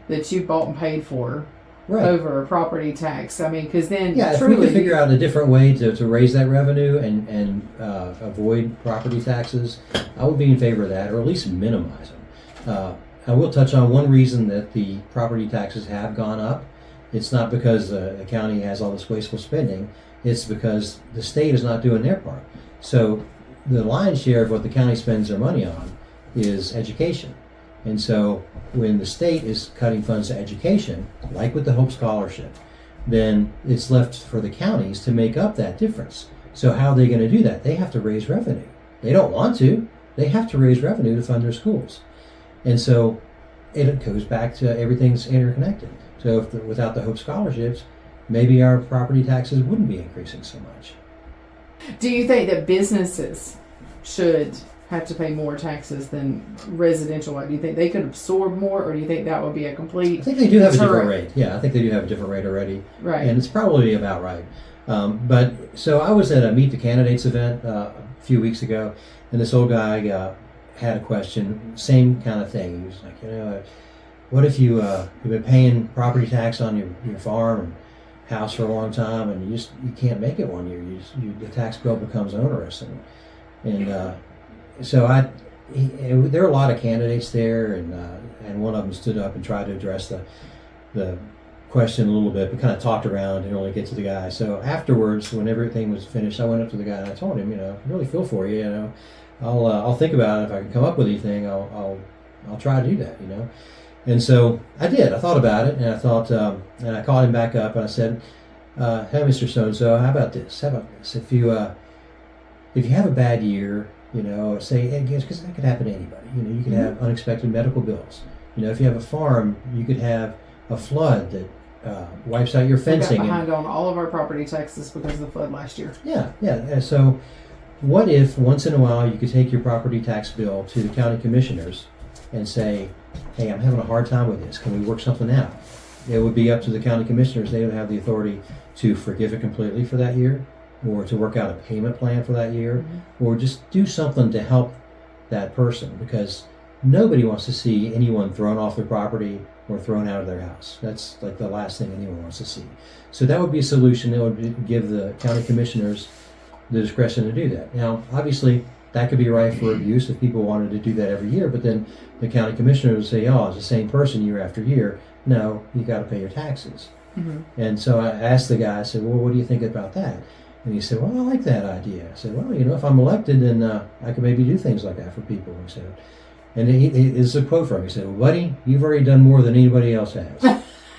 Speaker 1: that you bought and paid for
Speaker 2: Right.
Speaker 1: over a property tax. I mean, because then
Speaker 2: Yeah, if
Speaker 1: truly,
Speaker 2: we could figure out a different way to raise that revenue and avoid property taxes, I would be in favor of that, or at least minimize them. I will touch on one reason that the property taxes have gone up. It's not because the county has all this wasteful spending. It's because the state is not doing their part. So the lion's share of what the county spends their money on is education. And so when the state is cutting funds to education, like with the Hope Scholarship, then it's left for the counties to make up that difference. So how are they going to do that? They have to raise revenue. They don't want to. They have to raise revenue to fund their schools. And so it goes back to everything's interconnected. So without the Hope Scholarships, maybe our property taxes wouldn't be increasing so much.
Speaker 1: do you think that businesses should have to pay more taxes than residential? Do you think they could absorb more, or do you think that would be a complete?
Speaker 2: I think they do have a different
Speaker 1: deterrent?
Speaker 2: rate. Yeah, I think they do have a different rate already.
Speaker 1: Right.
Speaker 2: And it's probably about right. But so I was at a Meet the Candidates event a few weeks ago, and this old guy had a question, same kind of thing. He was like, what if you've been paying property tax on your farm and house for a long time, and you can't make it one year. The tax bill becomes onerous, and so there were a lot of candidates there, and one of them stood up and tried to address the question a little bit, but kind of talked around and only get to the guy. So afterwards, when everything was finished, I went up to the guy and I told him, I really feel for you. I'll think about it. If I can come up with anything, I'll try to do that. And so I did. I thought about it, and I thought, and I called him back up, and I said, "Hey, Mr. So-and-so, how about this? How about this? If you have a bad year, say, because that could happen to anybody. You could have unexpected medical bills. If you have a farm, you could have a flood that wipes out your fencing.
Speaker 1: We got behind on all of our property taxes because of the flood last year.
Speaker 2: Yeah. And so, what if once in a while you could take your property tax bill to the county commissioners and say, hey, I'm having a hard time with this. Can we work something out? It would be up to the county commissioners. They would have the authority to forgive it completely for that year, or to work out a payment plan for that year, or just do something to help that person, because nobody wants to see anyone thrown off their property or thrown out of their house. That's like the last thing anyone wants to see. So that would be a solution that would give the county commissioners the discretion to do that. Now, obviously, that could be ripe for abuse if people wanted to do that every year, but then the county commissioner would say, it's the same person year after year. No, you got to pay your taxes. And so I asked the guy, I said, well, what do you think about that? And he said, well, I like that idea. I said, well, if I'm elected, then I could maybe do things like that for people. He said, and it's a quote from him. He said, well, buddy, you've already done more than anybody else has.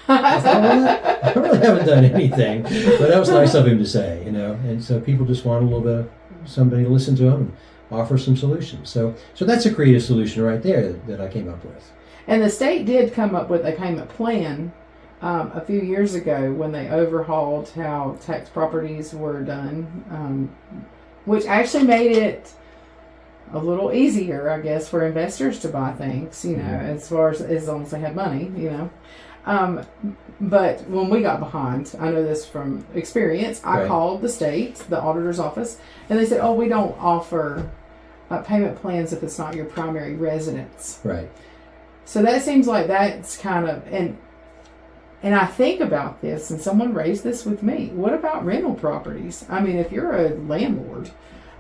Speaker 2: I thought, well, I really haven't done anything, but that was nice of him to say, And so people just want a little bit of somebody to listen to them and offer some solutions. So that's a creative solution right there that I came up with.
Speaker 1: And the state did come up with a payment plan a few years ago when they overhauled how tax properties were done, which actually made it a little easier, I guess, for investors to buy things, as long as they have money, But when we got behind, I know this from experience, I called the state, the auditor's office, and they said, we don't offer payment plans if it's not your primary residence.
Speaker 2: Right.
Speaker 1: So that seems like that's kind of, and I think about this, and someone raised this with me. What about rental properties? I mean, if you're a landlord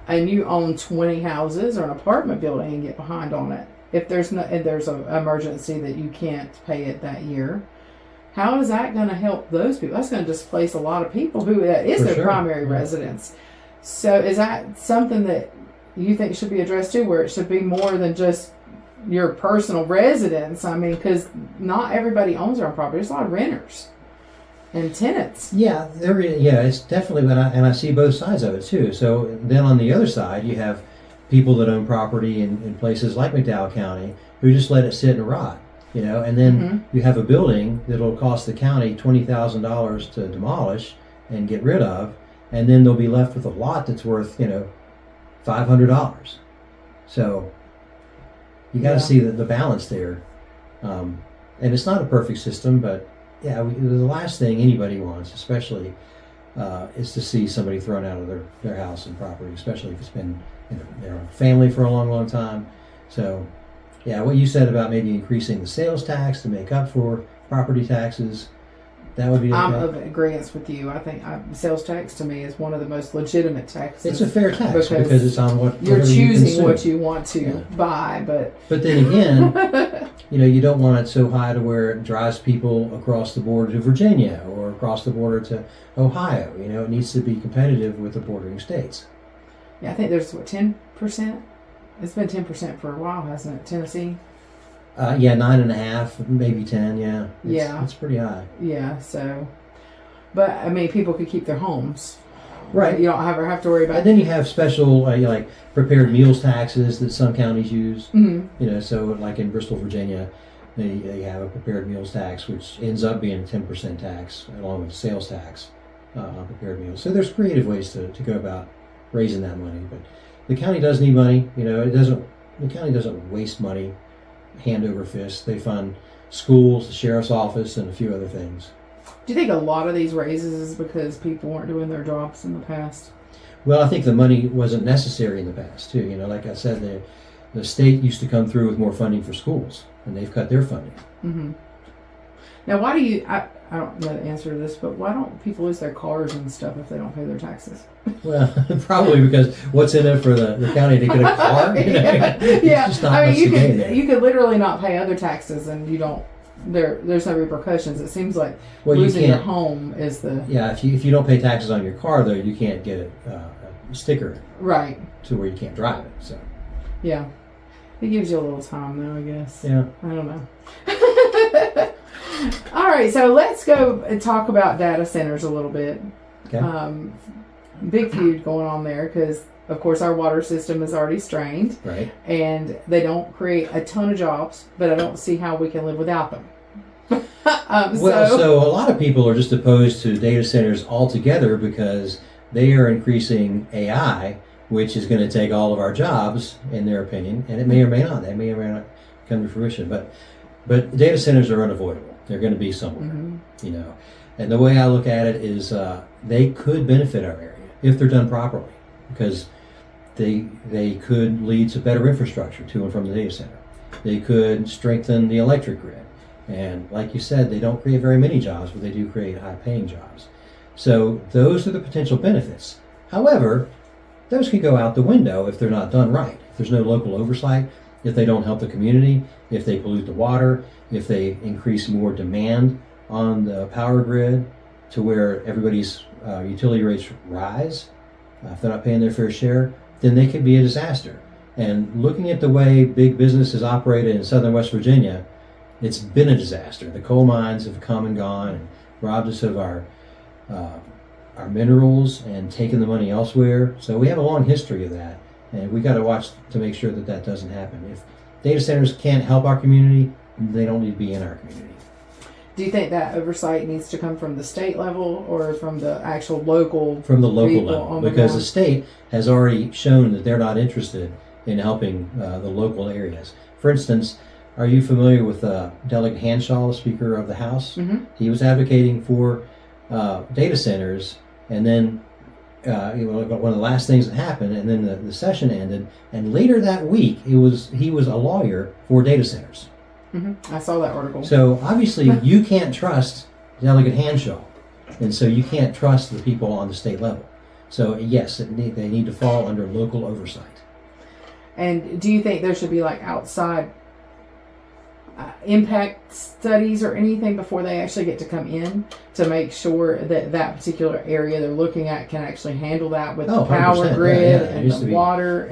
Speaker 1: and you own 20 houses or an apartment building and get behind on it, if there's an emergency that you can't pay it that year, how is that going to help those people? That's going to displace a lot of people who that is their primary residence. So is that something that you think should be addressed too, where it should be more than just your personal residence? I mean, because not everybody owns their own property. There's a lot of renters and tenants.
Speaker 2: Yeah, it's definitely, and I see both sides of it too. So then on the other side, you have people that own property in places like McDowell County who just let it sit and rot, and then you have a building that'll cost the county $20,000 to demolish and get rid of, and then they'll be left with a lot that's worth, $500. So you got to see the balance there. And it's not a perfect system, but the last thing anybody wants, especially, is to see somebody thrown out of their house and property, especially if it's been their own family for a long, long time. So, what you said about maybe increasing the sales tax to make up for property taxes, that would be okay.
Speaker 1: I'm of agreement with you. I think sales tax to me is one of the most legitimate taxes.
Speaker 2: It's a fair tax because it's on what
Speaker 1: you're choosing what you
Speaker 2: consume.
Speaker 1: want to buy.
Speaker 2: But then again, you don't want it so high to where it drives people across the border to Virginia or across the border to Ohio. It needs to be competitive with the bordering states.
Speaker 1: Yeah, I think there's 10%. It's been 10% for a while, hasn't it? Tennessee.
Speaker 2: 9.5, maybe 10. Yeah. It's pretty high.
Speaker 1: Yeah. So, but I mean, people could keep their homes.
Speaker 2: Right.
Speaker 1: You don't ever have to worry about.
Speaker 2: And then you have special like prepared meals taxes that some counties use.
Speaker 1: Mm-hmm.
Speaker 2: So like in Bristol, Virginia, they have a prepared meals tax, which ends up being a 10% tax along with the sales tax on prepared meals. So there's creative ways to go about raising that money. But the county does need money. The county doesn't waste money hand over fist. They fund schools, the sheriff's office, and a few other things.
Speaker 1: Do you think a lot of these raises is because people weren't doing their jobs in the past?
Speaker 2: Well, I think the money wasn't necessary in the past, too. Like I said, the state used to come through with more funding for schools, and they've cut their funding.
Speaker 1: Mm-hmm. Now, why do you... I don't know the answer to this, but why don't people lose their cars and stuff if they don't pay their taxes?
Speaker 2: Well, probably because what's in it for the county to get a car?
Speaker 1: Yeah.
Speaker 2: Just not much to gain there.
Speaker 1: You could literally not pay other taxes, and you don't... There's no repercussions. It seems like losing your home is the...
Speaker 2: Yeah, if you don't pay taxes on your car, though, you can't get a sticker
Speaker 1: right
Speaker 2: to where you can't drive it. So
Speaker 1: yeah, it gives you a little time, though, I guess.
Speaker 2: Yeah.
Speaker 1: I don't know. All right, so let's go and talk about data centers a little bit.
Speaker 2: Okay.
Speaker 1: Big feud going on there because, of course, our water system is already strained.
Speaker 2: Right.
Speaker 1: And they don't create a ton of jobs, but I don't see how we can live without them.
Speaker 2: So a lot of people are just opposed to data centers altogether because they are increasing AI, which is going to take all of our jobs, in their opinion, and it may or may not. They may or may not come to fruition. But data centers are unavoidable. They're going to be somewhere, And the way I look at it is they could benefit our area if they're done properly, because they could lead to better infrastructure to and from the data center. They could strengthen the electric grid. And like you said, they don't create very many jobs, but they do create high-paying jobs. So those are the potential benefits. However, those can go out the window if they're not done right. If there's no local oversight, if they don't help the community, if they pollute the water, if they increase more demand on the power grid to where everybody's utility rates rise, if they're not paying their fair share, then they could be a disaster. And looking at the way big business has operated in southern West Virginia, it's been a disaster. The coal mines have come and gone and robbed us of our minerals and taken the money elsewhere. So we have a long history of that, and we got to watch to make sure that doesn't happen. If data centers can't help our community, they don't need to be in our community.
Speaker 1: Do you think that oversight needs to come from the state level or from the actual local?
Speaker 2: From the local level, because the state has already shown that they're not interested in helping the local areas. For instance, are you familiar with Delegate Hanshaw, the Speaker of the House?
Speaker 1: Mm-hmm.
Speaker 2: He was advocating for data centers, and then one of the last things that happened, and then the session ended, and later that week he was a lawyer for data centers.
Speaker 1: Mm-hmm. I saw that article.
Speaker 2: So obviously you can't trust Delegate Hanshaw, and so you can't trust the people on the state level. So yes, they need to fall under local oversight. And
Speaker 1: do you think there should be like outside impact studies or anything before they actually get to come in to make sure that particular area they're looking at can actually handle that with the power grid and the water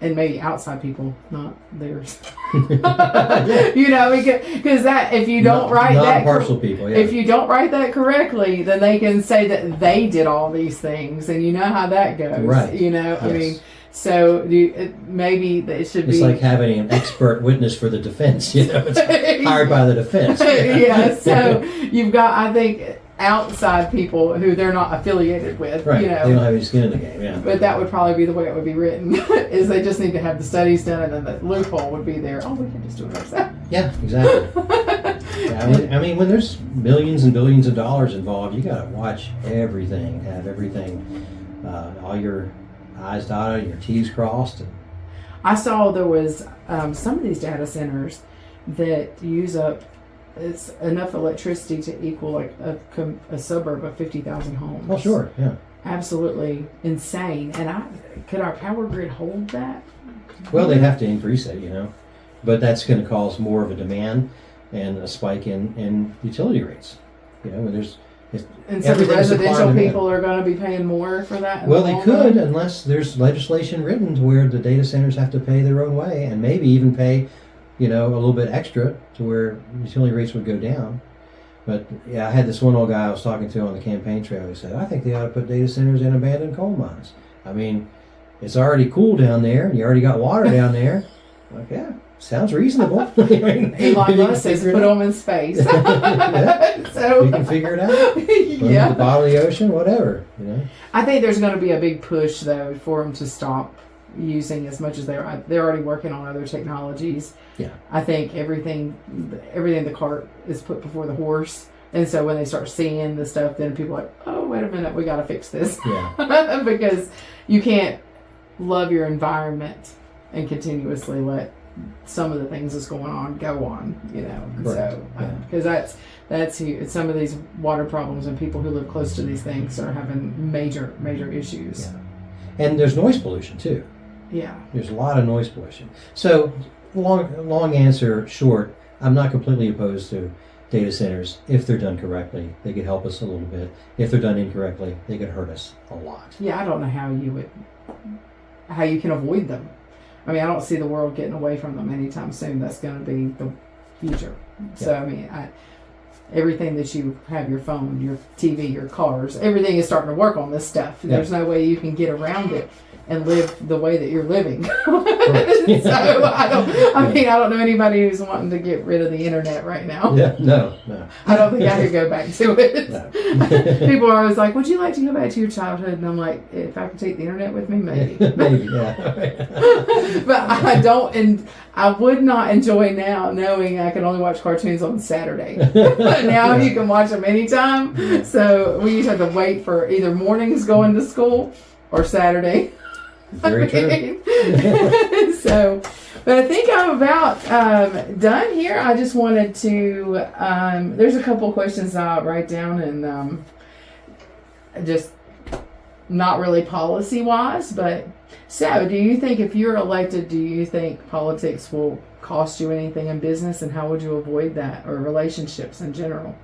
Speaker 1: and maybe outside people, not theirs. Because that if you don't write that
Speaker 2: partial people,
Speaker 1: if you don't write that correctly, then they can say that they did all these things, and you know how that goes.
Speaker 2: Right.
Speaker 1: Yes. I mean. So maybe it should be...
Speaker 2: It's like having an expert witness for the defense, it's hired by the defense.
Speaker 1: Yeah, so you've got, I think, outside people who they're not affiliated with.
Speaker 2: Right, they don't have any skin in the game, yeah.
Speaker 1: But that would probably be the way it would be written, is they just need to have the studies done, and then the loophole would be there. Oh, we can just do it ourselves.
Speaker 2: Yeah, exactly. I mean, when there's millions and billions of dollars involved, you got to watch everything, have everything, all your I's dotted, your T's crossed.
Speaker 1: I saw there was some of these data centers that use up it's enough electricity to equal like a suburb of 50,000 homes.
Speaker 2: Oh, sure, yeah.
Speaker 1: Absolutely insane. And could our power grid hold that?
Speaker 2: Well, they'd have to increase it, but that's going to cause more of a demand and a spike in utility rates. When there's
Speaker 1: and so the residential people are going to be paying more for that?
Speaker 2: Well, they could, unless there's legislation written to where the data centers have to pay their own way, and maybe even pay, a little bit extra to where utility rates would go down. But yeah, I had this one old guy I was talking to on the campaign trail. He said, "I think they ought to put data centers in abandoned coal mines. I mean, it's already cool down there, and you already got water down there." Like, yeah, sounds reasonable.
Speaker 1: Elon Musk says put them in space.
Speaker 2: Yeah.
Speaker 1: So
Speaker 2: you can figure it out.
Speaker 1: Yeah.
Speaker 2: The bottom of the ocean, whatever.
Speaker 1: I think there's going to be a big push though for them to stop using as much as they're already working on other technologies.
Speaker 2: Yeah.
Speaker 1: I think everything in the cart is put before the horse. And so when they start seeing the stuff, then people are like, oh, wait a minute, we got to fix this.
Speaker 2: Yeah.
Speaker 1: Because you can't love your environment and continuously let some of the things that's going on go on,
Speaker 2: Correct.
Speaker 1: So because that's huge. Some of these water problems and people who live close to these things are having major issues.
Speaker 2: Yeah. And there's noise pollution too.
Speaker 1: Yeah.
Speaker 2: There's a lot of noise pollution. So long answer short, I'm not completely opposed to data centers if they're done correctly. They could help us a little bit. If they're done incorrectly, they could hurt us a lot.
Speaker 1: Yeah, I don't know how you can avoid them. I mean, I don't see the world getting away from them anytime soon. That's going to be the future. Yeah. So, I mean, everything that you have, your phone, your TV, your cars, everything is starting to work on this stuff. Yeah. There's no way you can get around it and live the way that you're living. So I don't know anybody who's wanting to get rid of the internet right now.
Speaker 2: Yeah, no.
Speaker 1: I don't think I could go back to it.
Speaker 2: No.
Speaker 1: People are always like, would you like to go back to your childhood? And I'm like, if I could take the internet with me, maybe.
Speaker 2: Maybe, yeah.
Speaker 1: But I don't, and I would not enjoy now knowing I can only watch cartoons on Saturday. Now you can watch them anytime. So we used to have to wait for either mornings going to school or Saturday.
Speaker 2: Very true.
Speaker 1: So, but I think I'm about done here. I just wanted to, there's a couple questions I'll write down and just not really policy-wise, but so do you think if you're elected, do you think politics will cost you anything in business, and how would you avoid that, or relationships in general?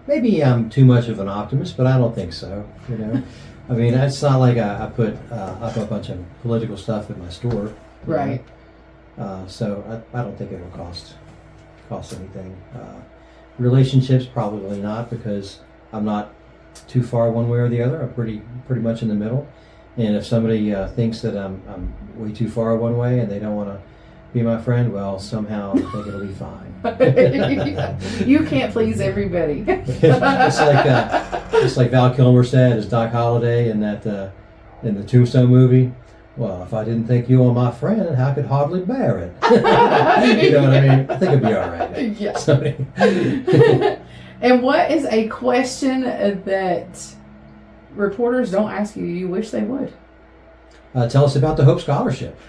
Speaker 2: Maybe I'm too much of an optimist, but I don't think so, I mean, it's not like I put up a bunch of political stuff at my store.
Speaker 1: Right.
Speaker 2: So I don't think it will cost anything. Relationships, probably not, because I'm not too far one way or the other. I'm pretty much in the middle. And if somebody thinks that I'm way too far one way and they don't want to be my friend, well, somehow I think it'll be fine.
Speaker 1: You can't please everybody.
Speaker 2: It's like Val Kilmer said as Doc Holliday in the Tombstone movie. Well, if I didn't think you were my friend, how could hardly bear it? You know what I mean? I think it'll be all right.
Speaker 1: Yeah. And what is a question that reporters don't ask you you wish they would?
Speaker 2: Tell us about the Hope Scholarship.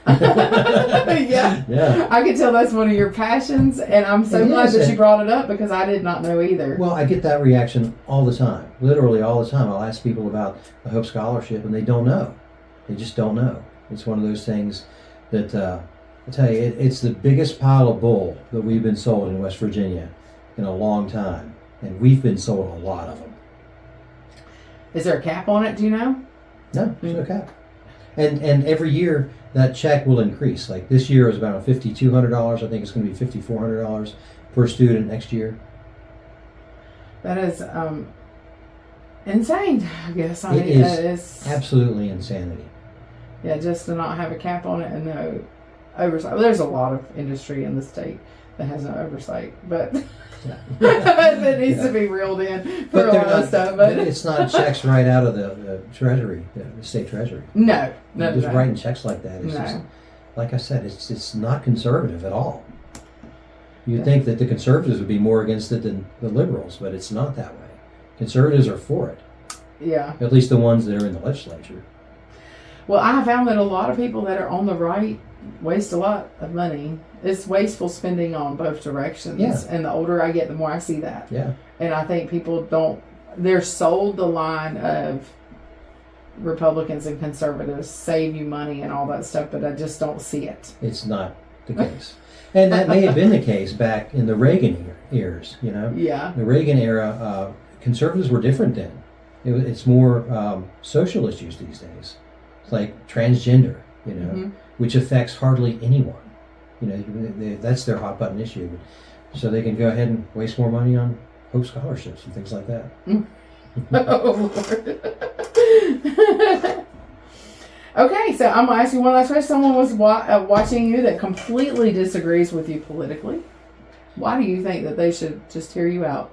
Speaker 1: Yeah. I can tell that's one of your passions, and I'm so glad that you brought it up because I did not know either.
Speaker 2: Well, I get that reaction all the time, literally all the time. I'll ask people about the Hope Scholarship, and they don't know. They just don't know. It's one of those things that I tell you, it's the biggest pile of bull that we've been sold in West Virginia in a long time, and we've been sold a lot of them. Is
Speaker 1: there a cap on it? Do you know?
Speaker 2: No, there's no cap. And every year that check will increase. Like this year is about $5,200. I think it's going to be $5,400 per student next year.
Speaker 1: That is insane, I guess.
Speaker 2: It is absolutely insanity.
Speaker 1: Yeah, just to not have a cap on it and no oversight. Well, there's a lot of industry in the state that has no oversight, but that needs to be reeled in for a lot of stuff. But
Speaker 2: it's not checks right out of the treasury, the state treasury.
Speaker 1: No.
Speaker 2: Just writing checks like that is just, like I said, it's not conservative at all. You'd think that the conservatives would be more against it than the liberals, but it's not that way. Conservatives are for it.
Speaker 1: Yeah.
Speaker 2: At least the ones that are in the legislature.
Speaker 1: Well, I have found that a lot of people that are on the right waste a lot of money. It's wasteful spending on both directions.
Speaker 2: Yeah.
Speaker 1: And the older I get, the more I see that.
Speaker 2: Yeah.
Speaker 1: And I think people they're sold the line of Republicans and conservatives save you money and all that stuff, but I just don't see it.
Speaker 2: It's not the case. And that may have been the case back in the Reagan years, you know?
Speaker 1: Yeah.
Speaker 2: The Reagan era, conservatives were different then. It's more social issues these days. It's like transgender, you know, which affects hardly anyone. You know, that's their hot button issue. So they can go ahead and waste more money on Hope scholarships and things like that.
Speaker 1: Oh, Lord. Okay, so I'm going to ask you one last question. Someone was watching you that completely disagrees with you politically. Why do you think that they should just hear you out?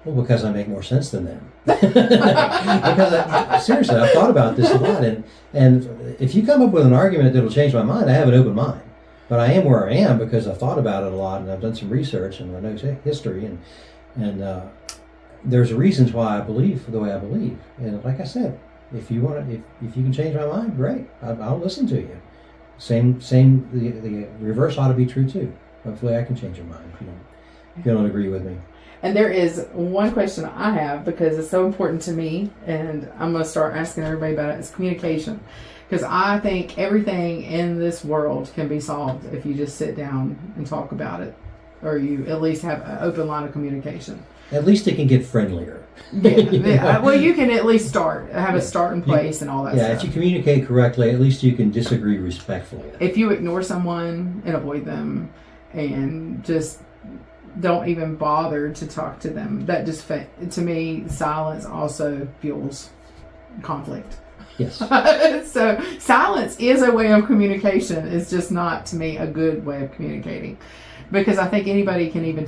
Speaker 2: Well, because I make more sense than them. Seriously, I've thought about this a lot. And if you come up with an argument that'll change my mind, I have an open mind. But I am where I am because I've thought about it a lot and I've done some research and I know history. And there's reasons why I believe the way I believe. And like I said, if you can change my mind, great. I'll listen to you. The reverse ought to be true too. Hopefully, I can change your mind if you don't agree with me.
Speaker 1: And there is one question I have because it's so important to me, and I'm going to start asking everybody about it. It's communication, because I think everything in this world can be solved if you just sit down and talk about it, or you at least have an open line of communication.
Speaker 2: At least it can get friendlier.
Speaker 1: Yeah. Well, you can at least have a start in place and all that stuff.
Speaker 2: Yeah, if you communicate correctly, at least you can disagree respectfully.
Speaker 1: If you ignore someone and avoid them and just don't even bother to talk to them, that just, to me, silence also fuels conflict.
Speaker 2: Yes.
Speaker 1: So silence is a way of communication. It's just not, to me, a good way of communicating. Because I think anybody can even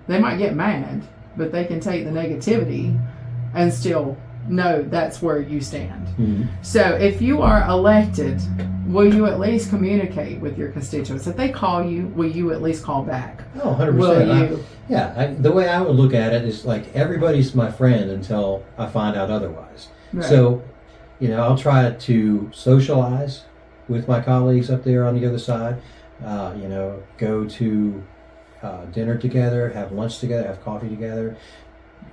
Speaker 1: they might get mad, but they can take the negativity and still know that's where you stand. Mm-hmm. So if you are elected, will you at least communicate with your constituents? If they call you, will you at least call back?
Speaker 2: Oh, 100%.
Speaker 1: Will you?
Speaker 2: The way I would look at it is like everybody's my friend until I find out otherwise.
Speaker 1: Right.
Speaker 2: So, I'll try to socialize with my colleagues up there on the other side. Go to dinner together, have lunch together, have coffee together.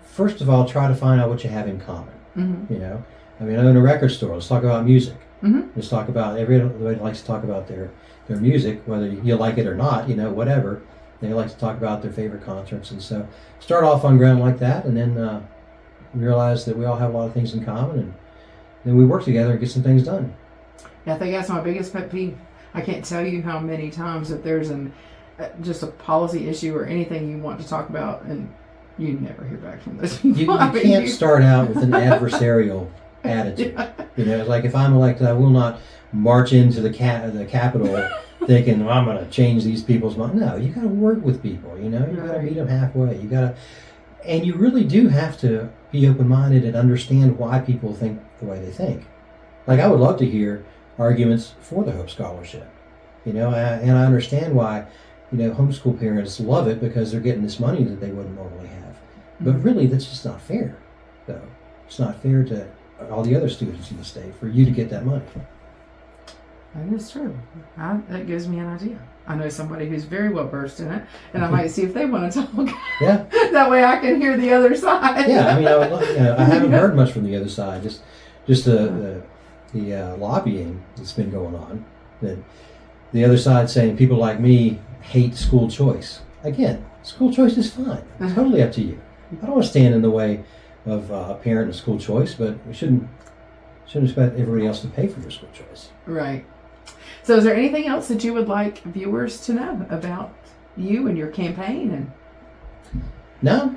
Speaker 2: First of all, try to find out what you have in common. Mm-hmm. I'm in a record store. Let's talk about music. Mm-hmm. Let's talk about, everybody likes to talk about their music, whether you like it or not, whatever. They like to talk about their favorite concerts. And so start off on ground like that, and then realize that we all have a lot of things in common, and then we work together and get some things done.
Speaker 1: Yeah, I think that's my biggest pet peeve. I can't tell you how many times that there's just a policy issue or anything you want to talk about, and you never hear back from those people.
Speaker 2: You can't start out with an adversarial attitude. Yeah. Like if I'm elected, I will not march into the Capitol thinking, well, I'm going to change these people's mind. No, you got to work with people. You got to meet them halfway. And you really do have to be open-minded and understand why people think the way they think. Like I would love to hear arguments for the Hope Scholarship. And I understand why, homeschool parents love it because they're getting this money that they wouldn't normally have. But really, that's just not fair, though. It's not fair to all the other students in the state for you to get that money.
Speaker 1: That is true. That gives me an idea. I know somebody who's very well versed in it, and I might see if they want to talk.
Speaker 2: Yeah.
Speaker 1: That way I can hear the other side.
Speaker 2: Yeah, I would love, I haven't heard much from the other side. Just the lobbying that's been going on. That the other side saying people like me hate school choice. Again, school choice is fine. It's totally up to you. I don't want to stand in the way of a parent and school choice, but we shouldn't expect everybody else to pay for your school choice.
Speaker 1: Right. So is there anything else that you would like viewers to know about you and your campaign?
Speaker 2: No,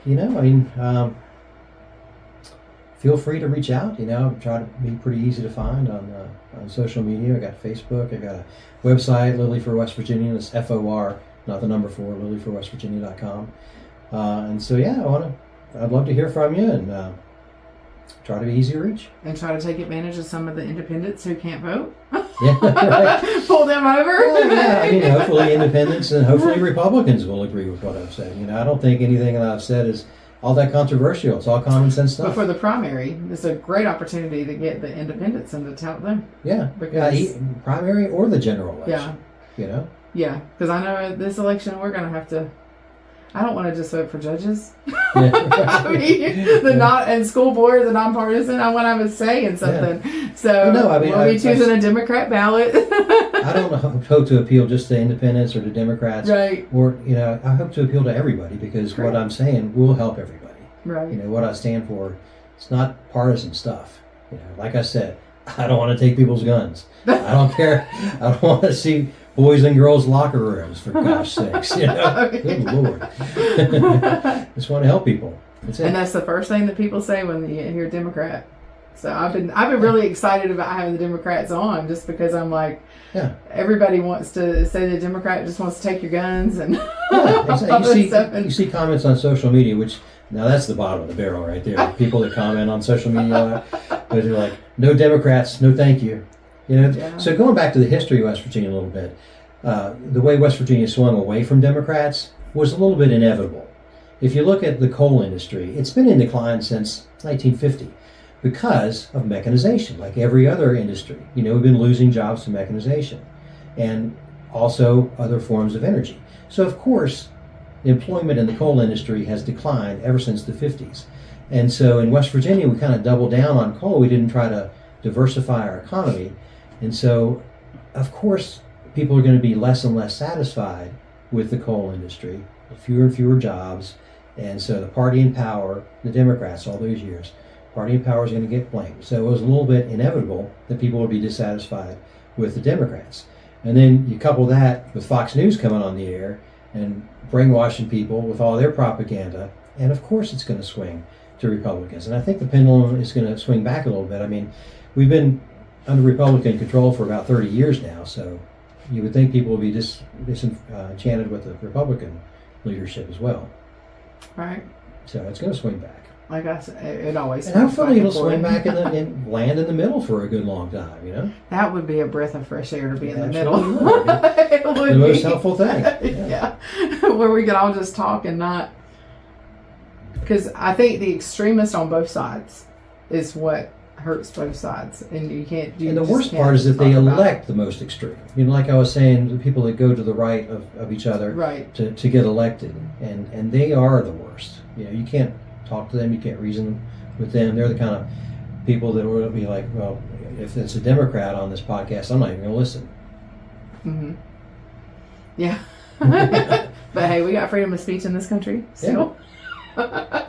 Speaker 2: feel free to reach out. I try to be pretty easy to find on social media. I got Facebook. I got a website, Lilly for West Virginia. It's FOR, not the number 4, lilyforwestvirginia.com. And so, I'd love to hear from you and try to be easy to reach.
Speaker 1: And try to take advantage of some of the independents who can't vote.
Speaker 2: Yeah, right.
Speaker 1: Pull them over.
Speaker 2: Well, yeah, hopefully independents and hopefully Republicans will agree with what I've said. I don't think anything that I've said is all that controversial. It's all common sense
Speaker 1: But
Speaker 2: stuff.
Speaker 1: for the primary, it's a great opportunity to get the independents and to tout them.
Speaker 2: Yeah,
Speaker 1: Because,
Speaker 2: primary or the general
Speaker 1: yeah,
Speaker 2: election. You know.
Speaker 1: yeah. Because I know this election we're going to have to. I don't want to just vote for judges.
Speaker 2: Yeah.
Speaker 1: I mean, and school board, the nonpartisan. I want to have a say in something. Yeah. So
Speaker 2: no, I mean,
Speaker 1: we'll be choosing a Democrat ballot.
Speaker 2: I don't hope to appeal just to independents or to Democrats.
Speaker 1: Right.
Speaker 2: Or, I hope to appeal to everybody because what I'm saying will help everybody.
Speaker 1: Right.
Speaker 2: What I stand for, it's not partisan stuff. Like I said, I don't want to take people's guns. I don't care. I don't want to see boys and girls locker rooms, for gosh sakes. Good Lord. Just want to help people. That's it.
Speaker 1: And that's the first thing that people say when they hear Democrat. So I've been really excited about having the Democrats on, just because I'm like,
Speaker 2: yeah,
Speaker 1: everybody wants to say the Democrat just wants to take your guns and
Speaker 2: you see comments on social media, which now that's the bottom of the barrel right there. People that comment on social media, but they're like, no Democrats, no thank you.
Speaker 1: Yeah.
Speaker 2: So going back to the history of West Virginia a little bit, the way West Virginia swung away from Democrats was a little bit inevitable. If you look at the coal industry, it's been in decline since 1950 because of mechanization, like every other industry. We've been losing jobs to mechanization and also other forms of energy. So, of course, employment in the coal industry has declined ever since the 50s. And so in West Virginia, we kind of doubled down on coal. We didn't try to diversify our economy. And so, of course, people are going to be less and less satisfied with the coal industry, fewer and fewer jobs. And so the party in power, the Democrats all those years, party in power is going to get blamed. So it was a little bit inevitable that people would be dissatisfied with the Democrats. And then you couple that with Fox News coming on the air and brainwashing people with all their propaganda, and of course it's going to swing to Republicans. And I think the pendulum is going to swing back a little bit. I mean, we've been under Republican control for about 30 years now, so you would think people would be disenchanted with the Republican leadership as well.
Speaker 1: Right.
Speaker 2: So it's going to swing back.
Speaker 1: Like I said, it always.
Speaker 2: And hopefully it'll swing back and land in the middle for a good long time.
Speaker 1: That would be a breath of fresh air to be in the
Speaker 2: Absolutely
Speaker 1: middle. It would
Speaker 2: the
Speaker 1: be.
Speaker 2: most helpful thing.
Speaker 1: Yeah. Where we could all just talk and not. Because I think the extremist on both sides is what hurts both sides, and you can't.
Speaker 2: And the worst part is that they elect the most extreme. Like I was saying, the people that go to the right of each other,
Speaker 1: right,
Speaker 2: to get elected, and they are the worst. You can't talk to them, you can't reason with them. They're the kind of people that will be like, well, if it's a Democrat on this podcast, I'm not even going to listen.
Speaker 1: Mm-hmm. Yeah. But hey, we got freedom of speech in this country still. Yeah.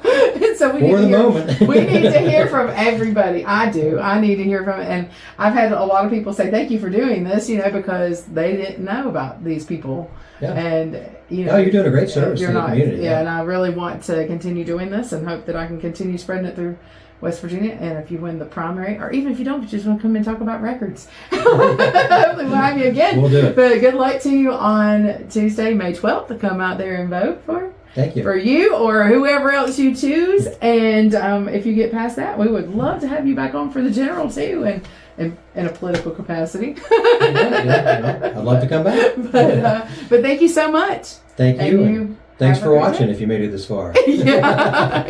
Speaker 1: So we need to hear from everybody. I do. I need to hear from, and I've had a lot of people say thank you for doing this, because they didn't know about these people. Yeah. And
Speaker 2: you're doing a great service to the community.
Speaker 1: Yeah, and I really want to continue doing this and hope that I can continue spreading it through West Virginia. And if you win the primary, or even if you don't, you just want to come and talk about records, hopefully we'll have you again.
Speaker 2: We'll do it.
Speaker 1: But good luck to you on Tuesday, May 12th, to come out there and vote for.
Speaker 2: Thank you.
Speaker 1: For you or whoever else you choose. And if you get past that, we would love to have you back on for the general too, and in a political capacity.
Speaker 2: Yeah. I'd love to come back.
Speaker 1: But thank you so much.
Speaker 2: Thank you. And thanks for watching if you made it this far.
Speaker 1: Yeah.